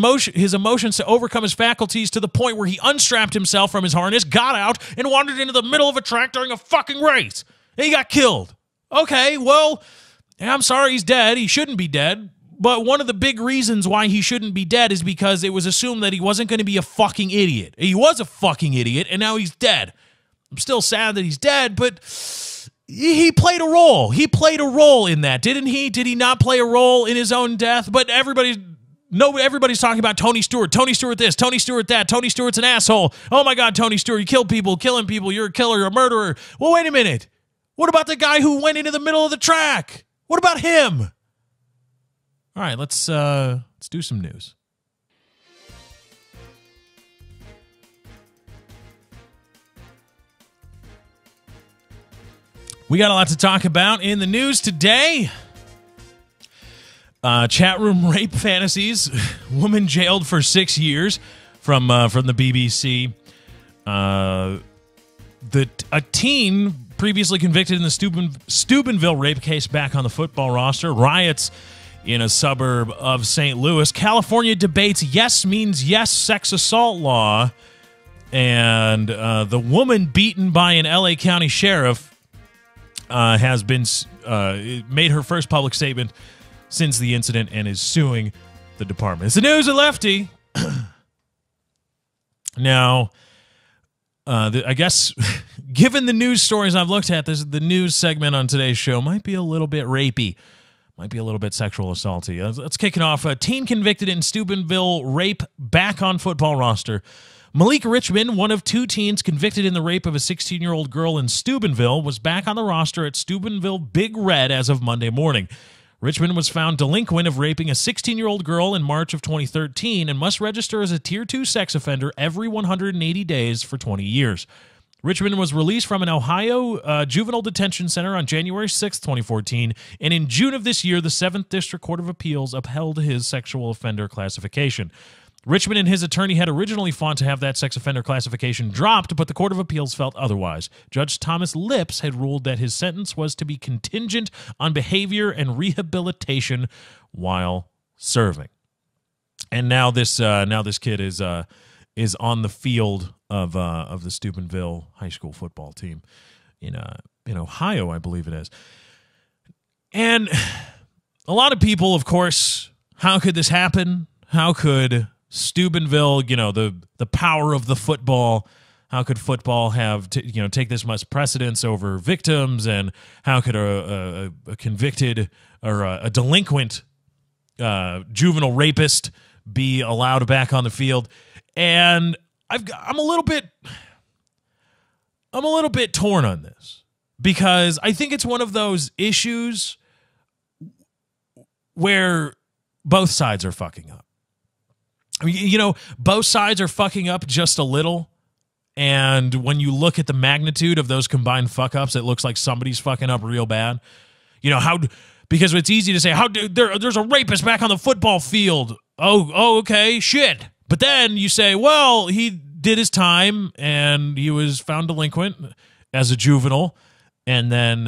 emotions to overcome his faculties to the point where he unstrapped himself from his harness, got out, and wandered into the middle of a track during a fucking race. And he got killed. Okay, well, I'm sorry he's dead. He shouldn't be dead. But one of the big reasons why he shouldn't be dead is because it was assumed that he wasn't going to be a fucking idiot. He was a fucking idiot, and now he's dead. I'm still sad that he's dead, but he played a role. He played a role in that, didn't he? Did he not play a role in his own death? But everybody's talking about Tony Stewart. Tony Stewart this, Tony Stewart that. Tony Stewart's an asshole. Oh my God, Tony Stewart, you killed people, killing people. You're a killer, you're a murderer. Well, wait a minute. What about the guy who went into the middle of the track? What about him? All right, let's do some news. We got a lot to talk about in the news today. Chat room rape fantasies. Woman jailed for 6 years from the BBC. A teen previously convicted in the Steubenville rape case back on the football roster. Riots in a suburb of St. Louis. California debates yes means yes sex assault law. And the woman beaten by an L.A. County sheriff has been made her first public statement since the incident and is suing the department. It's the news at Lefty. Now, I guess, given the news stories I've looked at, the news segment on today's show might be a little bit rapey, might be a little bit sexual assaulty. Let's kick it off. A teen convicted in Steubenville rape back on football roster. Malik Richmond, one of two teens convicted in the rape of a 16-year-old girl in Steubenville, was back on the roster at Steubenville Big Red as of Monday morning. Richmond was found delinquent of raping a 16-year-old girl in March of 2013 and must register as a Tier 2 sex offender every 180 days for 20 years. Richmond was released from an Ohio juvenile detention center on January 6, 2014, and in June of this year, the 7th District Court of Appeals upheld his sexual offender classification. Richmond and his attorney had originally fought to have that sex offender classification dropped, but the Court of Appeals felt otherwise. Judge Thomas Lips had ruled that his sentence was to be contingent on behavior and rehabilitation while serving. And now this kid is on the field of the Steubenville high school football team in Ohio, I believe it is. And a lot of people, of course, how could this happen? How could Steubenville, the power of the football, how could football have take this much precedence over victims, and how could a convicted or a delinquent juvenile rapist be allowed back on the field? And I'm a little bit torn on this, because I think it's one of those issues where both sides are fucking up. I mean, both sides are fucking up just a little, and when you look at the magnitude of those combined fuck-ups, it looks like somebody's fucking up real bad. Because it's easy to say, there's a rapist back on the football field. Oh, okay, shit. But then you say, well, he did his time, and he was found delinquent as a juvenile, and then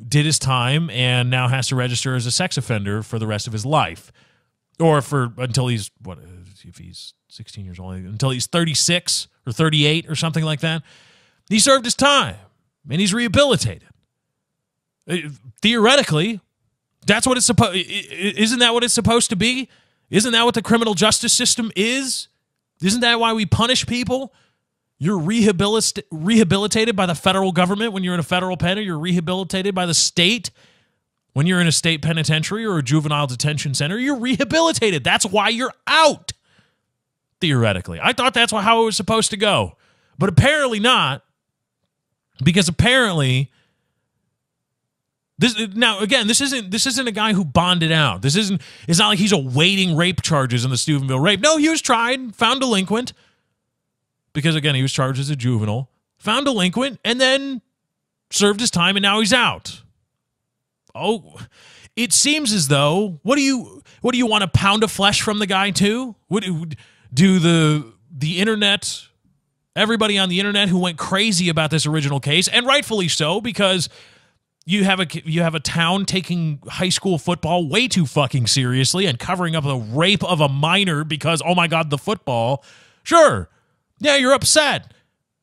did his time, and now has to register as a sex offender for the rest of his life. Or until he's, if he's 16 years old, until he's 36 or 38 or something like that. He served his time, and he's rehabilitated. Theoretically, that's what it's supposed. Isn't that what it's supposed to be? Isn't that what the criminal justice system is? Isn't that why we punish people? You're rehabilitated by the federal government when you're in a federal pen, or you're rehabilitated by the state when you're in a state penitentiary or a juvenile detention center. You're rehabilitated. That's why you're out, theoretically. I thought that's how it was supposed to go. But apparently not, because apparently this isn't a guy who bonded out. It's not like he's awaiting rape charges in the Steubenville rape. No, he was tried, found delinquent, because again, he was charged as a juvenile, found delinquent, and then served his time, and now he's out. Oh, it seems as though, what do you want, a pound of flesh from the guy too? What do the internet, everybody on the internet who went crazy about this original case, and rightfully so, because you have a town taking high school football way too fucking seriously and covering up the rape of a minor because, oh my God, the football. Sure. Yeah, you're upset.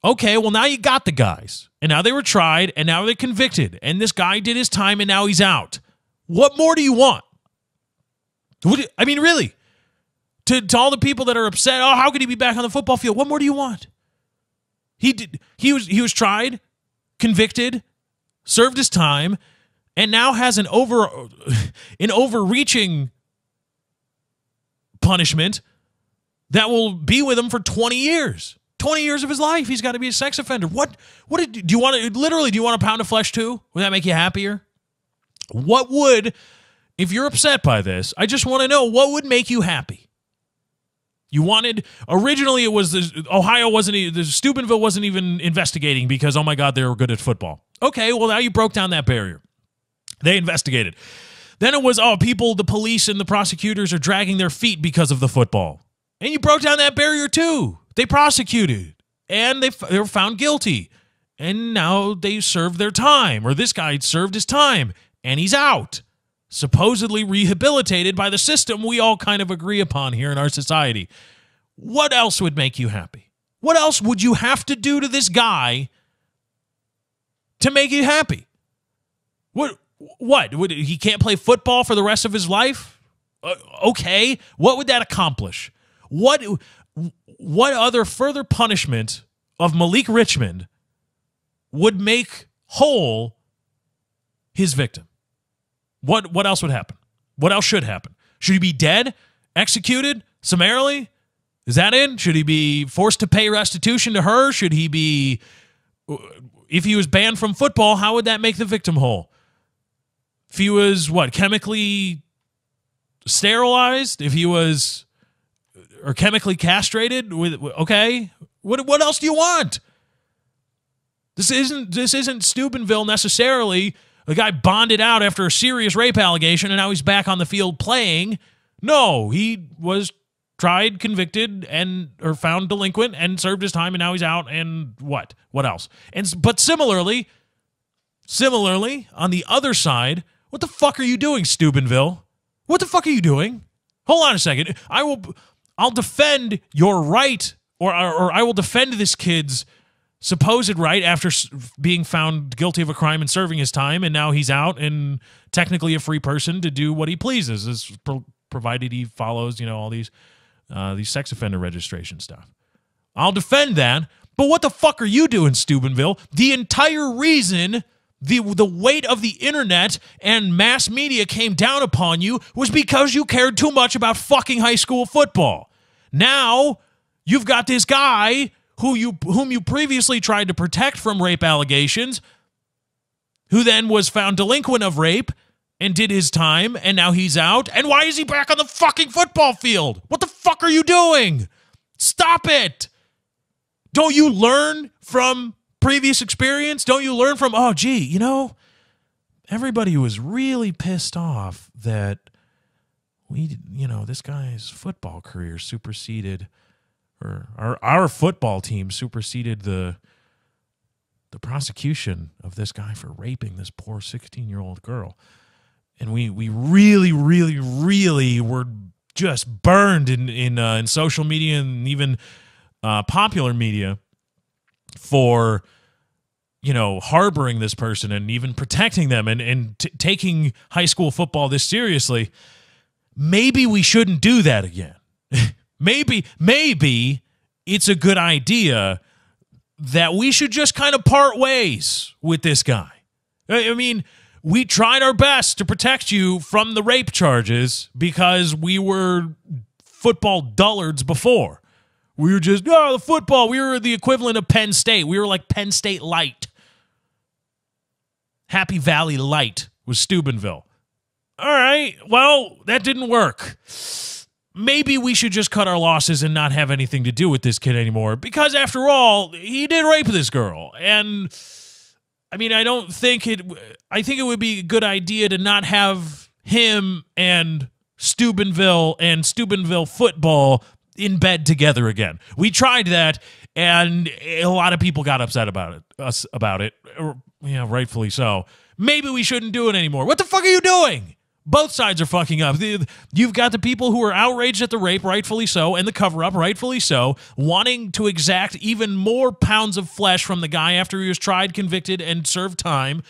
Okay, well, now you got the guys, and now they were tried, and now they're convicted, and this guy did his time, and now he's out. What more do you want? I mean, really, to all the people that are upset, oh, how could he be back on the football field? What more do you want? He was tried, convicted, served his time, and now has an overreaching punishment that will be with him for 20 years. 20 years of his life, he's got to be a sex offender. Do you want a pound of flesh too? Would that make you happier? What would, if you're upset by this, I just want to know, what would make you happy? Originally it was Steubenville wasn't even investigating because, oh my God, they were good at football. Okay, well, now you broke down that barrier. They investigated. Then it was, the police and the prosecutors are dragging their feet because of the football. And you broke down that barrier too. They prosecuted, and they were found guilty. And now they served their time, or this guy served his time, and he's out. Supposedly rehabilitated by the system we all kind of agree upon here in our society. What else would make you happy? What else would you have to do to this guy to make you happy? What? He can't play football for the rest of his life? Okay. What would that accomplish? What other further punishment of Malik Richmond would make whole his victim? What else would happen? What else should happen? Should he be dead? Executed? Summarily? Is that in? Should he be forced to pay restitution to her? Should he be... If he was banned from football, how would that make the victim whole? If he was, chemically sterilized? If he was... Or chemically castrated? Okay. What else do you want? This isn't Steubenville necessarily. The guy bonded out after a serious rape allegation, and now he's back on the field playing. No, he was tried, convicted, or found delinquent, and served his time, and now he's out. And what? What else? But similarly, on the other side, what the fuck are you doing, Steubenville? What the fuck are you doing? Hold on a second. I'll defend your right, or I will defend this kid's supposed right after being found guilty of a crime and serving his time, and now he's out and technically a free person to do what he pleases, provided he follows, all these sex offender registration stuff. I'll defend that, but what the fuck are you doing, Steubenville? The entire reason the weight of the internet and mass media came down upon you was because you cared too much about fucking high school football. Now you've got this guy whom you previously tried to protect from rape allegations, who then was found delinquent of rape and did his time, and now he's out. And why is he back on the fucking football field? What the fuck are you doing? Stop it. Don't you learn from previous experience? Don't you learn from, everybody was really pissed off that this guy's football career superseded, or our football team superseded the prosecution of this guy for raping this poor 16-year-old girl. And we really, really, really were just burned in social media and even popular media for harboring this person and even protecting them and taking high school football this seriously. Maybe we shouldn't do that again. Maybe it's a good idea that we should just kind of part ways with this guy. I mean, we tried our best to protect you from the rape charges because we were football dullards before. We were just, the football. We were the equivalent of Penn State. We were like Penn State Light. Happy Valley Light was Steubenville. All right, well, that didn't work. Maybe we should just cut our losses and not have anything to do with this kid anymore, because after all, he did rape this girl. And I mean, I think it would be a good idea to not have him and Steubenville football in bed together again. We tried that, and a lot of people got upset about it. Rightfully so. Maybe we shouldn't do it anymore. What the fuck are you doing? Both sides are fucking up. You've got the people who are outraged at the rape, rightfully so, and the cover-up, rightfully so, wanting to exact even more pounds of flesh from the guy after he was tried, convicted, and served time.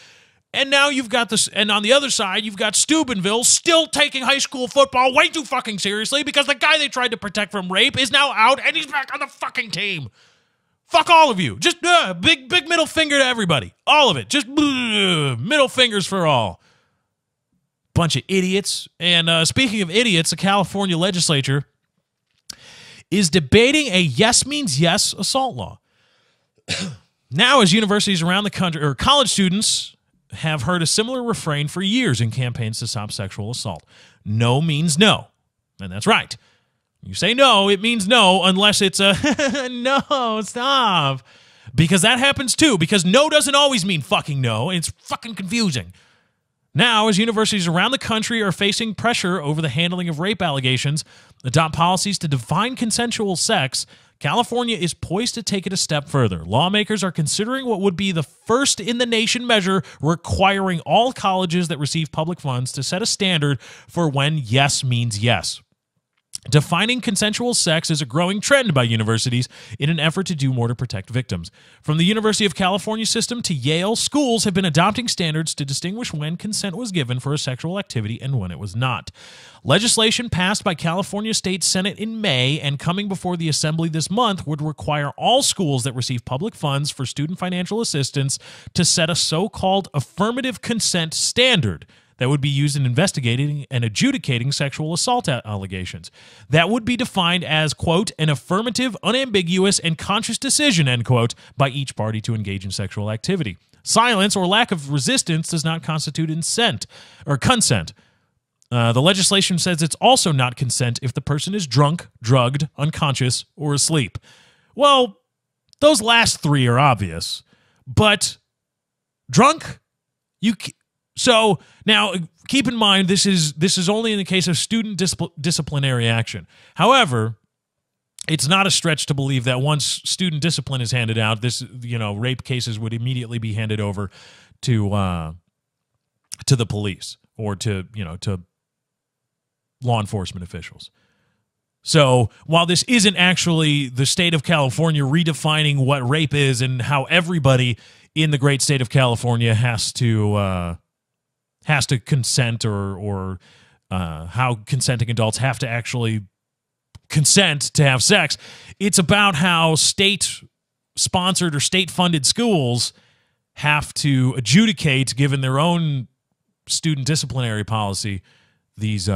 And now you've got this, and on the other side, you've got Steubenville still taking high school football way too fucking seriously because the guy they tried to protect from rape is now out and he's back on the fucking team. Fuck all of you. Just big middle finger to everybody. All of it. Just middle fingers for all. Bunch of idiots. And speaking of idiots, the California legislature is debating a yes means yes assault law. Now, as universities around the country, or college students, have heard a similar refrain for years in campaigns to stop sexual assault. No means no. And that's right. You say no, it means no, unless it's a no, stop. Because that happens too. Because no doesn't always mean fucking no. And it's fucking confusing. Now, as universities around the country are facing pressure over the handling of rape allegations, adopt policies to define consensual sex, California is poised to take it a step further. Lawmakers are considering what would be the first in the nation measure requiring all colleges that receive public funds to set a standard for when yes means yes. Defining consensual sex is a growing trend by universities in an effort to do more to protect victims. From the University of California system to Yale, schools have been adopting standards to distinguish when consent was given for a sexual activity and when it was not. Legislation passed by California State Senate in May and coming before the Assembly this month would require all schools that receive public funds for student financial assistance to set a so-called affirmative consent standard that would be used in investigating and adjudicating sexual assault allegations. That would be defined as, quote, an affirmative, unambiguous, and conscious decision, end quote, by each party to engage in sexual activity. Silence or lack of resistance does not constitute consent. The legislation says it's also not consent if the person is drunk, drugged, unconscious, or asleep. Well, those last three are obvious, but drunk, So now, keep in mind, this is only in the case of student disciplinary action. However, it's not a stretch to believe that once student discipline is handed out, rape cases would immediately be handed over to the police or to law enforcement officials. So while this isn't actually the state of California redefining what rape is and how everybody in the great state of California has to consent or how consenting adults have to actually consent to have sex. It's about how state-sponsored or state-funded schools have to adjudicate, given their own student disciplinary policy, these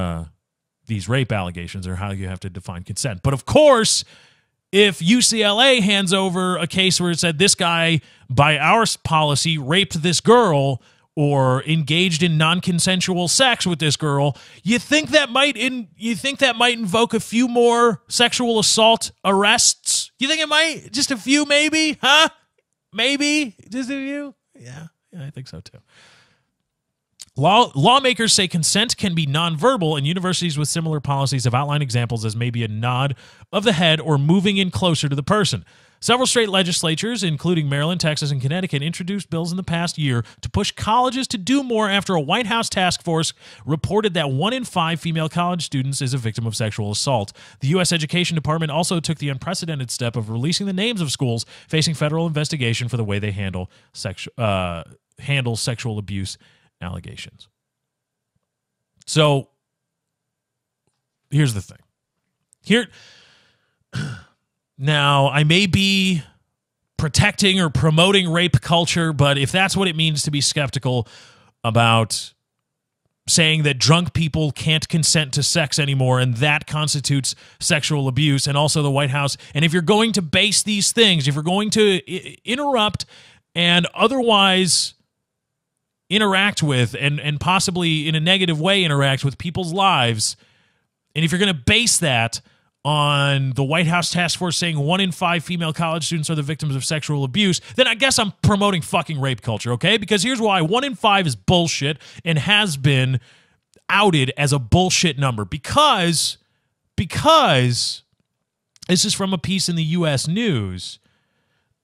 rape allegations or how you have to define consent. But of course, if UCLA hands over a case where it said this guy, by our policy, raped this girl or engaged in non-consensual sex with this girl, you think that might invoke a few more sexual assault arrests? You think it might? Just a few, maybe? Huh? Maybe? Just a few? Yeah, I think so too. Lawmakers say consent can be nonverbal, and universities with similar policies have outlined examples as maybe a nod of the head or moving in closer to the person. Several state legislatures, including Maryland, Texas, and Connecticut, introduced bills in the past year to push colleges to do more after a White House task force reported that 1 in 5 female college students is a victim of sexual assault. The U.S. Education Department also took the unprecedented step of releasing the names of schools facing federal investigation for the way they handle sexual abuse allegations. So here's the thing. Now, I may be protecting or promoting rape culture, but if that's what it means to be skeptical about saying that drunk people can't consent to sex anymore and that constitutes sexual abuse, and also the White House, and if you're going to base these things, if you're going to interrupt and otherwise interact with and possibly in a negative way interact with people's lives, and if you're going to base that on the White House task force saying 1 in 5 female college students are the victims of sexual abuse, then I guess I'm promoting fucking rape culture, okay? Because here's why. 1 in 5 is bullshit and has been outed as a bullshit number because this is from a piece in the U.S. News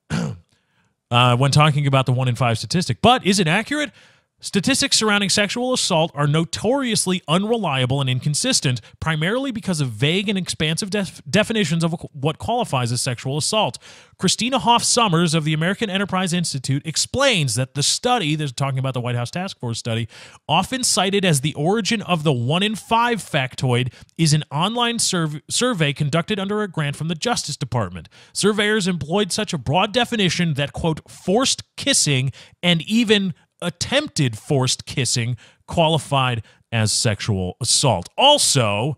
when talking about the 1 in 5 statistic. But is it accurate? Statistics surrounding sexual assault are notoriously unreliable and inconsistent, primarily because of vague and expansive definitions of what qualifies as sexual assault. Christina Hoff Summers of the American Enterprise Institute explains that the study, they're talking about the White House Task Force study, often cited as the origin of the 1 in 5 factoid, is an online survey conducted under a grant from the Justice Department. Surveyors employed such a broad definition that, quote, forced kissing and even attempted forced kissing qualified as sexual assault. Also,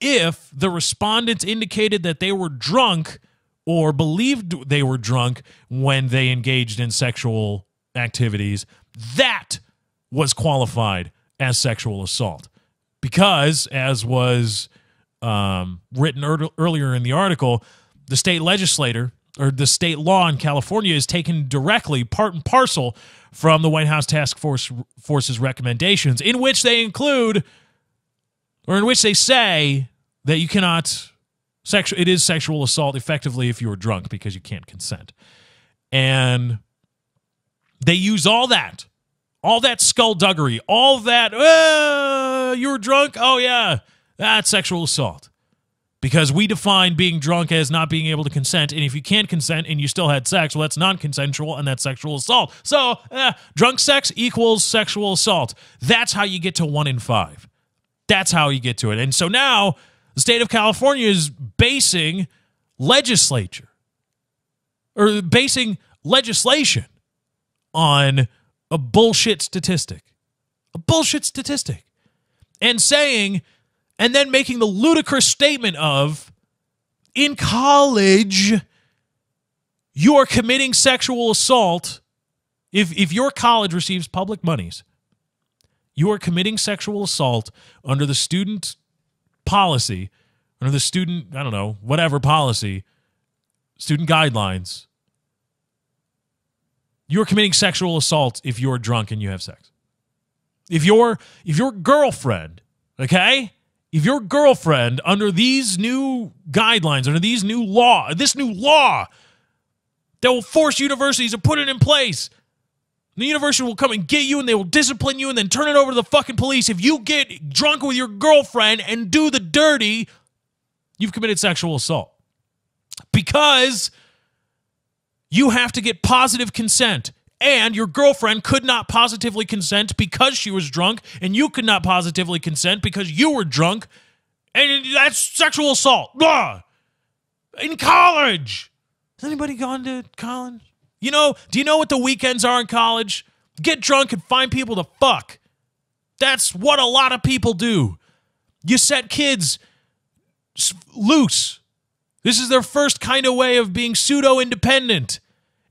if the respondents indicated that they were drunk or believed they were drunk when they engaged in sexual activities, that was qualified as sexual assault. Because, as was written earlier in the article, the state legislator or the state law in California is taken directly, part and parcel, from the White House Task Force's recommendations, in which they include, or in which they say that you cannot, it is sexual assault effectively if you're drunk because you can't consent. And they use all that skullduggery, all that, you were drunk? Oh, yeah, that's sexual assault. Because we define being drunk as not being able to consent, and if you can't consent and you still had sex, well, that's non-consensual, and that's sexual assault. So, drunk sex equals sexual assault. That's how you get to 1 in 5. That's how you get to it. And so now, the state of California is basing legislation on a bullshit statistic. And saying, and then making the ludicrous statement of, in college, you are committing sexual assault. If your college receives public monies, you are committing sexual assault under the student policy, under the student, I don't know, whatever policy, student guidelines. You are committing sexual assault if you're drunk and you have sex. If your girlfriend, okay? If your girlfriend, under these new guidelines, under this new law that will force universities to put it in place, the university will come and get you and they will discipline you and then turn it over to the fucking police. If you get drunk with your girlfriend and do the dirty, you've committed sexual assault. Because you have to get positive consent. And your girlfriend could not positively consent because she was drunk, and you could not positively consent because you were drunk, and that's sexual assault. Blah! In college. Has anybody gone to college? Do you know what the weekends are in college? Get drunk and find people to fuck. That's what a lot of people do. You set kids loose. This is their first kind of way of being pseudo-independent.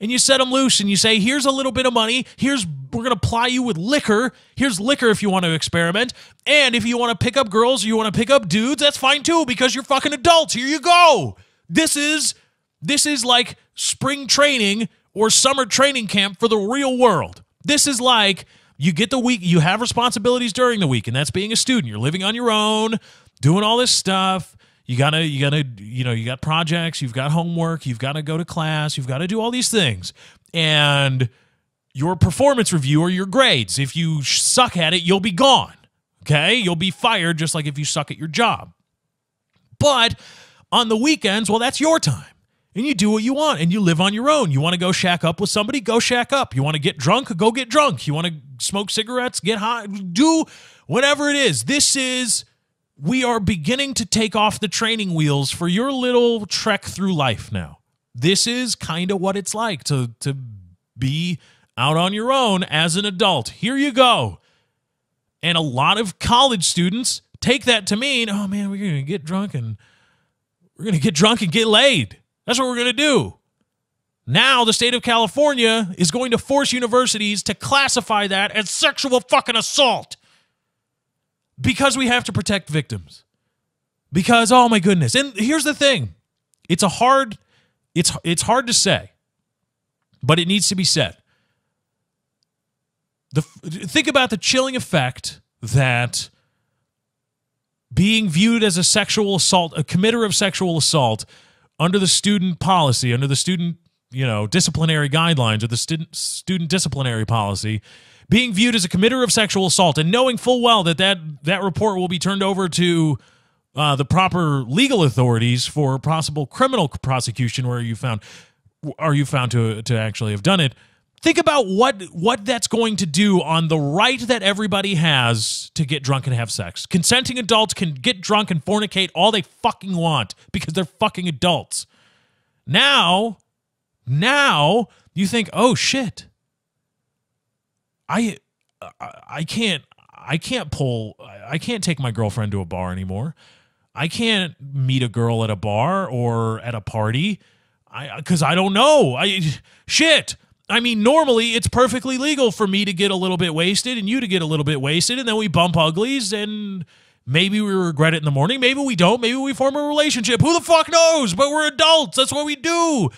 And you set them loose and you say, here's a little bit of money. We're going to ply you with liquor. Here's liquor if you want to experiment. And if you want to pick up girls or you want to pick up dudes, that's fine too because you're fucking adults. Here you go. This is like spring training or summer training camp for the real world. This is like you get the week, you have responsibilities during the week, and that's being a student. You're living on your own, doing all this stuff. You got projects, you've got homework, you've got to go to class, you've got to do all these things. And your performance review or your grades, if you suck at it, you'll be gone. Okay? You'll be fired just like if you suck at your job. But on the weekends, well, that's your time. And you do what you want, and you live on your own. You want to go shack up with somebody? Go shack up. You want to get drunk? Go get drunk. You want to smoke cigarettes? Get high? Do whatever it is. We are beginning to take off the training wheels for your little trek through life now. This is kind of what it's like to be out on your own as an adult. Here you go. And a lot of college students take that to mean, oh man, we're going to get drunk and get laid. That's what we're going to do. Now the state of California is going to force universities to classify that as sexual fucking assault. Because we have to protect victims. Because, oh my goodness. And here's the thing. It's hard to say, but it needs to be said. Think about the chilling effect that being viewed as a sexual assault, a committer of sexual assault under the student policy, under the student, disciplinary guidelines or the student disciplinary policy, being viewed as a committer of sexual assault and knowing full well that report will be turned over to the proper legal authorities for possible criminal prosecution where you found to actually have done it. Think about what that's going to do on the right that everybody has to get drunk and have sex. Consenting adults can get drunk and fornicate all they fucking want because they're fucking adults. Now you think, oh shit. I can't take my girlfriend to a bar anymore. I can't meet a girl at a bar or at a party because I don't know. I mean, normally it's perfectly legal for me to get a little bit wasted and you to get a little bit wasted, and then we bump uglies, and maybe we regret it in the morning. Maybe we don't. Maybe we form a relationship. Who the fuck knows? But we're adults. That's what we do.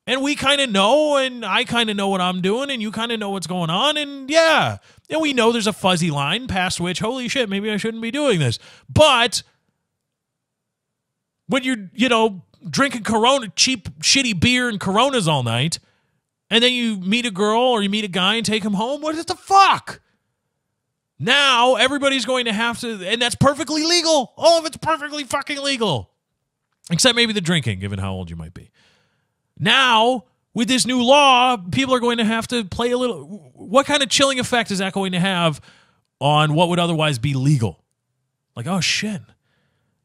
And we kind of know, and I kind of know what I'm doing, and you kind of know what's going on, and yeah. And we know there's a fuzzy line past which, holy shit, maybe I shouldn't be doing this. But when you're, drinking Corona, cheap, shitty beer and Coronas all night, and then you meet a girl or you meet a guy and take him home, what the fuck? Now everybody's going to have to, and that's perfectly legal. All of it's perfectly fucking legal. Except maybe the drinking, given how old you might be. Now, with this new law, people are going to have to play a little. What kind of chilling effect is that going to have on what would otherwise be legal? Like, oh shit,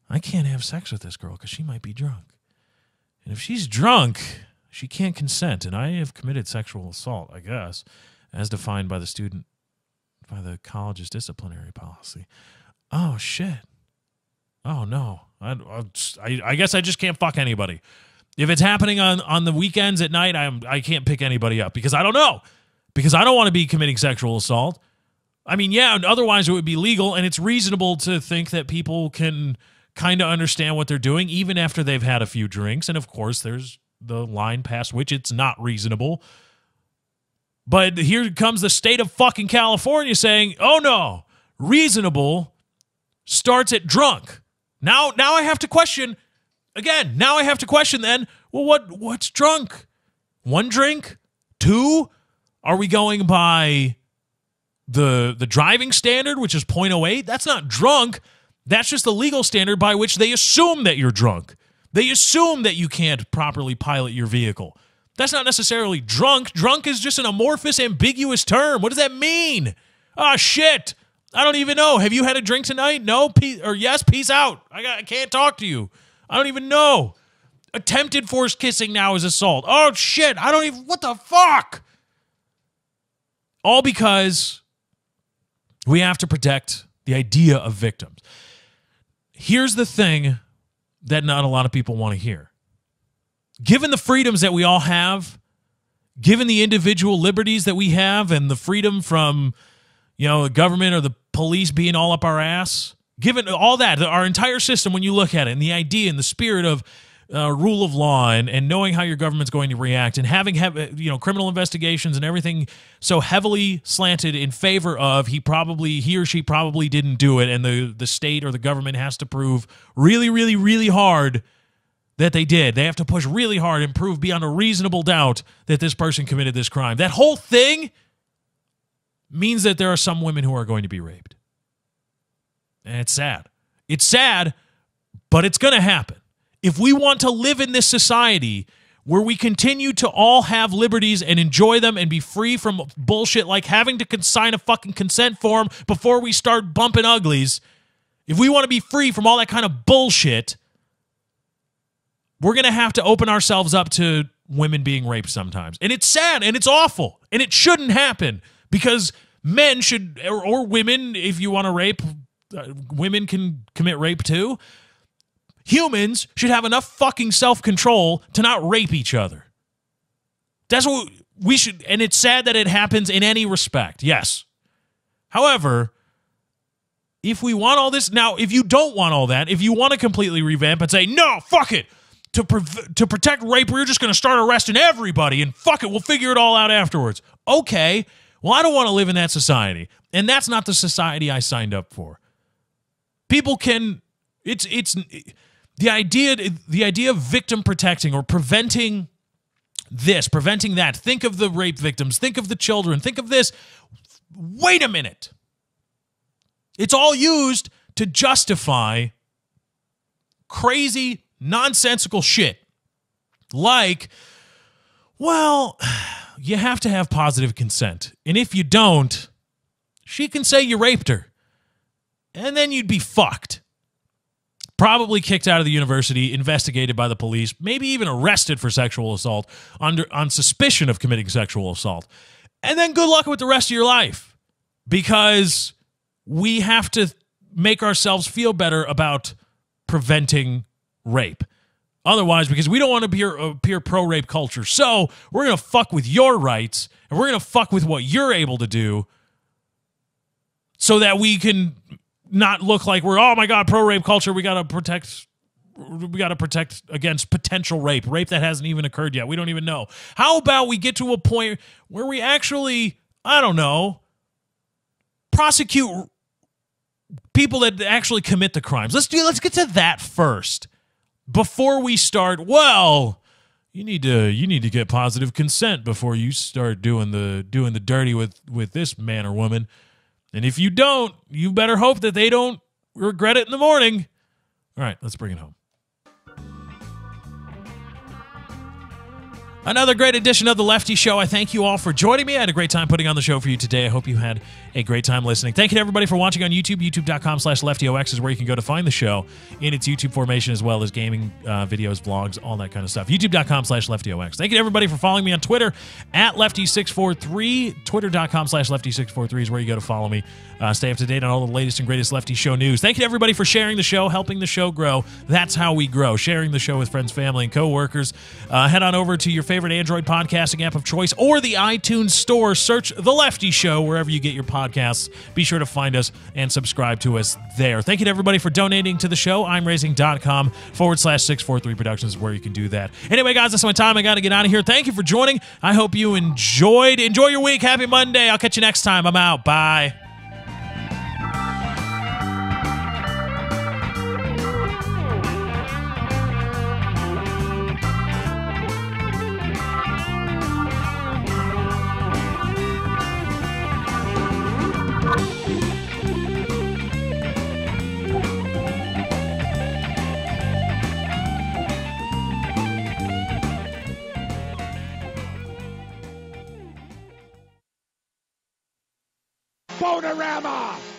I can't have sex with this girl because she might be drunk. And if she's drunk, she can't consent. And I have committed sexual assault, I guess, as defined by the college's disciplinary policy. Oh shit. Oh no. I guess I just can't fuck anybody. If it's happening on the weekends at night, I can't pick anybody up because I don't know. Because I don't want to be committing sexual assault. I mean, yeah, otherwise it would be legal, and it's reasonable to think that people can kind of understand what they're doing even after they've had a few drinks. And of course, there's the line past which it's not reasonable. But here comes the state of fucking California saying, oh no, reasonable starts at drunk. Now I have to question. Again, now I have to question then, well, what's drunk? 1 drink? 2? Are we going by the driving standard, which is 0.08? That's not drunk. That's just the legal standard by which they assume that you're drunk. They assume that you can't properly pilot your vehicle. That's not necessarily drunk. Drunk is just an amorphous, ambiguous term. What does that mean? Oh, shit. I don't even know. Have you had a drink tonight? No? Or yes? Peace out. I can't talk to you. I don't even know. Attempted forced kissing now is assault. Oh, shit. What the fuck? All because we have to protect the idea of victims. Here's the thing that not a lot of people want to hear. Given the freedoms that we all have, given the individual liberties that we have and the freedom from, the government or the police being all up our ass, given all that, our entire system, when you look at it, and the idea and the spirit of rule of law and knowing how your government's going to react and having criminal investigations and everything so heavily slanted in favor of he or she probably didn't do it, and the state or the government has to prove really, really, really hard that they did. They have to push really hard and prove beyond a reasonable doubt that this person committed this crime. That whole thing means that there are some women who are going to be raped. And it's sad. It's sad, but it's going to happen. If we want to live in this society where we continue to all have liberties and enjoy them and be free from bullshit like having to sign a fucking consent form before we start bumping uglies, if we want to be free from all that kind of bullshit, we're going to have to open ourselves up to women being raped sometimes. And it's sad and it's awful and it shouldn't happen because men should, or women, if you want to rape, women can commit rape too. Humans should have enough fucking self-control to not rape each other. That's what we should, and it's sad that it happens in any respect, yes. However, if we want all this, now, if you don't want all that, if you want to completely revamp and say, no, fuck it, to protect rape, we're just going to start arresting everybody, and fuck it, we'll figure it all out afterwards. Okay, well, I don't want to live in that society, and that's not the society I signed up for. People can, it's the idea of victim protecting or preventing this, preventing that. Think of the rape victims. Think of the children. Think of this. Wait a minute. It's all used to justify crazy, nonsensical shit. Like, well, you have to have positive consent. And if you don't, she can say you raped her. And then you'd be fucked. Probably kicked out of the university, investigated by the police, maybe even arrested for sexual assault on suspicion of committing sexual assault. And then good luck with the rest of your life. Because we have to make ourselves feel better about preventing rape. Otherwise, because we don't want to appear pro-rape culture. So we're going to fuck with your rights, and we're going to fuck with what you're able to do so that we can not look like we're, oh my God, pro-rape culture, we got to protect protect against potential rape that hasn't even occurred yet. We don't even know. How about we get to a point where we actually, I don't know, prosecute people that actually commit the crimes? Let's get to that first before we start. Well, you need to get positive consent before you start doing the dirty with this man or woman. And if you don't, you better hope that they don't regret it in the morning. All right, let's bring it home. Another great edition of The Lefty Show. I thank you all for joining me. I had a great time putting on the show for you today. I hope you had a great time listening. Thank you to everybody for watching on YouTube. YouTube.com/LeftyOX is where you can go to find the show in its YouTube formation, as well as gaming videos, vlogs, all that kind of stuff. YouTube.com/LeftyOX. Thank you to everybody for following me on Twitter @Lefty643. Twitter.com/Lefty643 is where you go to follow me. Stay up to date on all the latest and greatest Lefty Show news. Thank you to everybody for sharing the show, helping the show grow. That's how we grow. Sharing the show with friends, family, and coworkers. Head on over to your favorite Android podcasting app of choice or the iTunes store. Search The Lefty Show wherever you get your podcasts. Be sure to find us and subscribe to us there. Thank you to everybody for donating to the show. I'mRaising.com/643 Productions is where you can do that. Anyway, guys, that's my time. I got to get out of here. Thank you for joining. I hope you enjoyed. Enjoy your week. Happy Monday. I'll catch you next time. I'm out. Bye. Bonerama!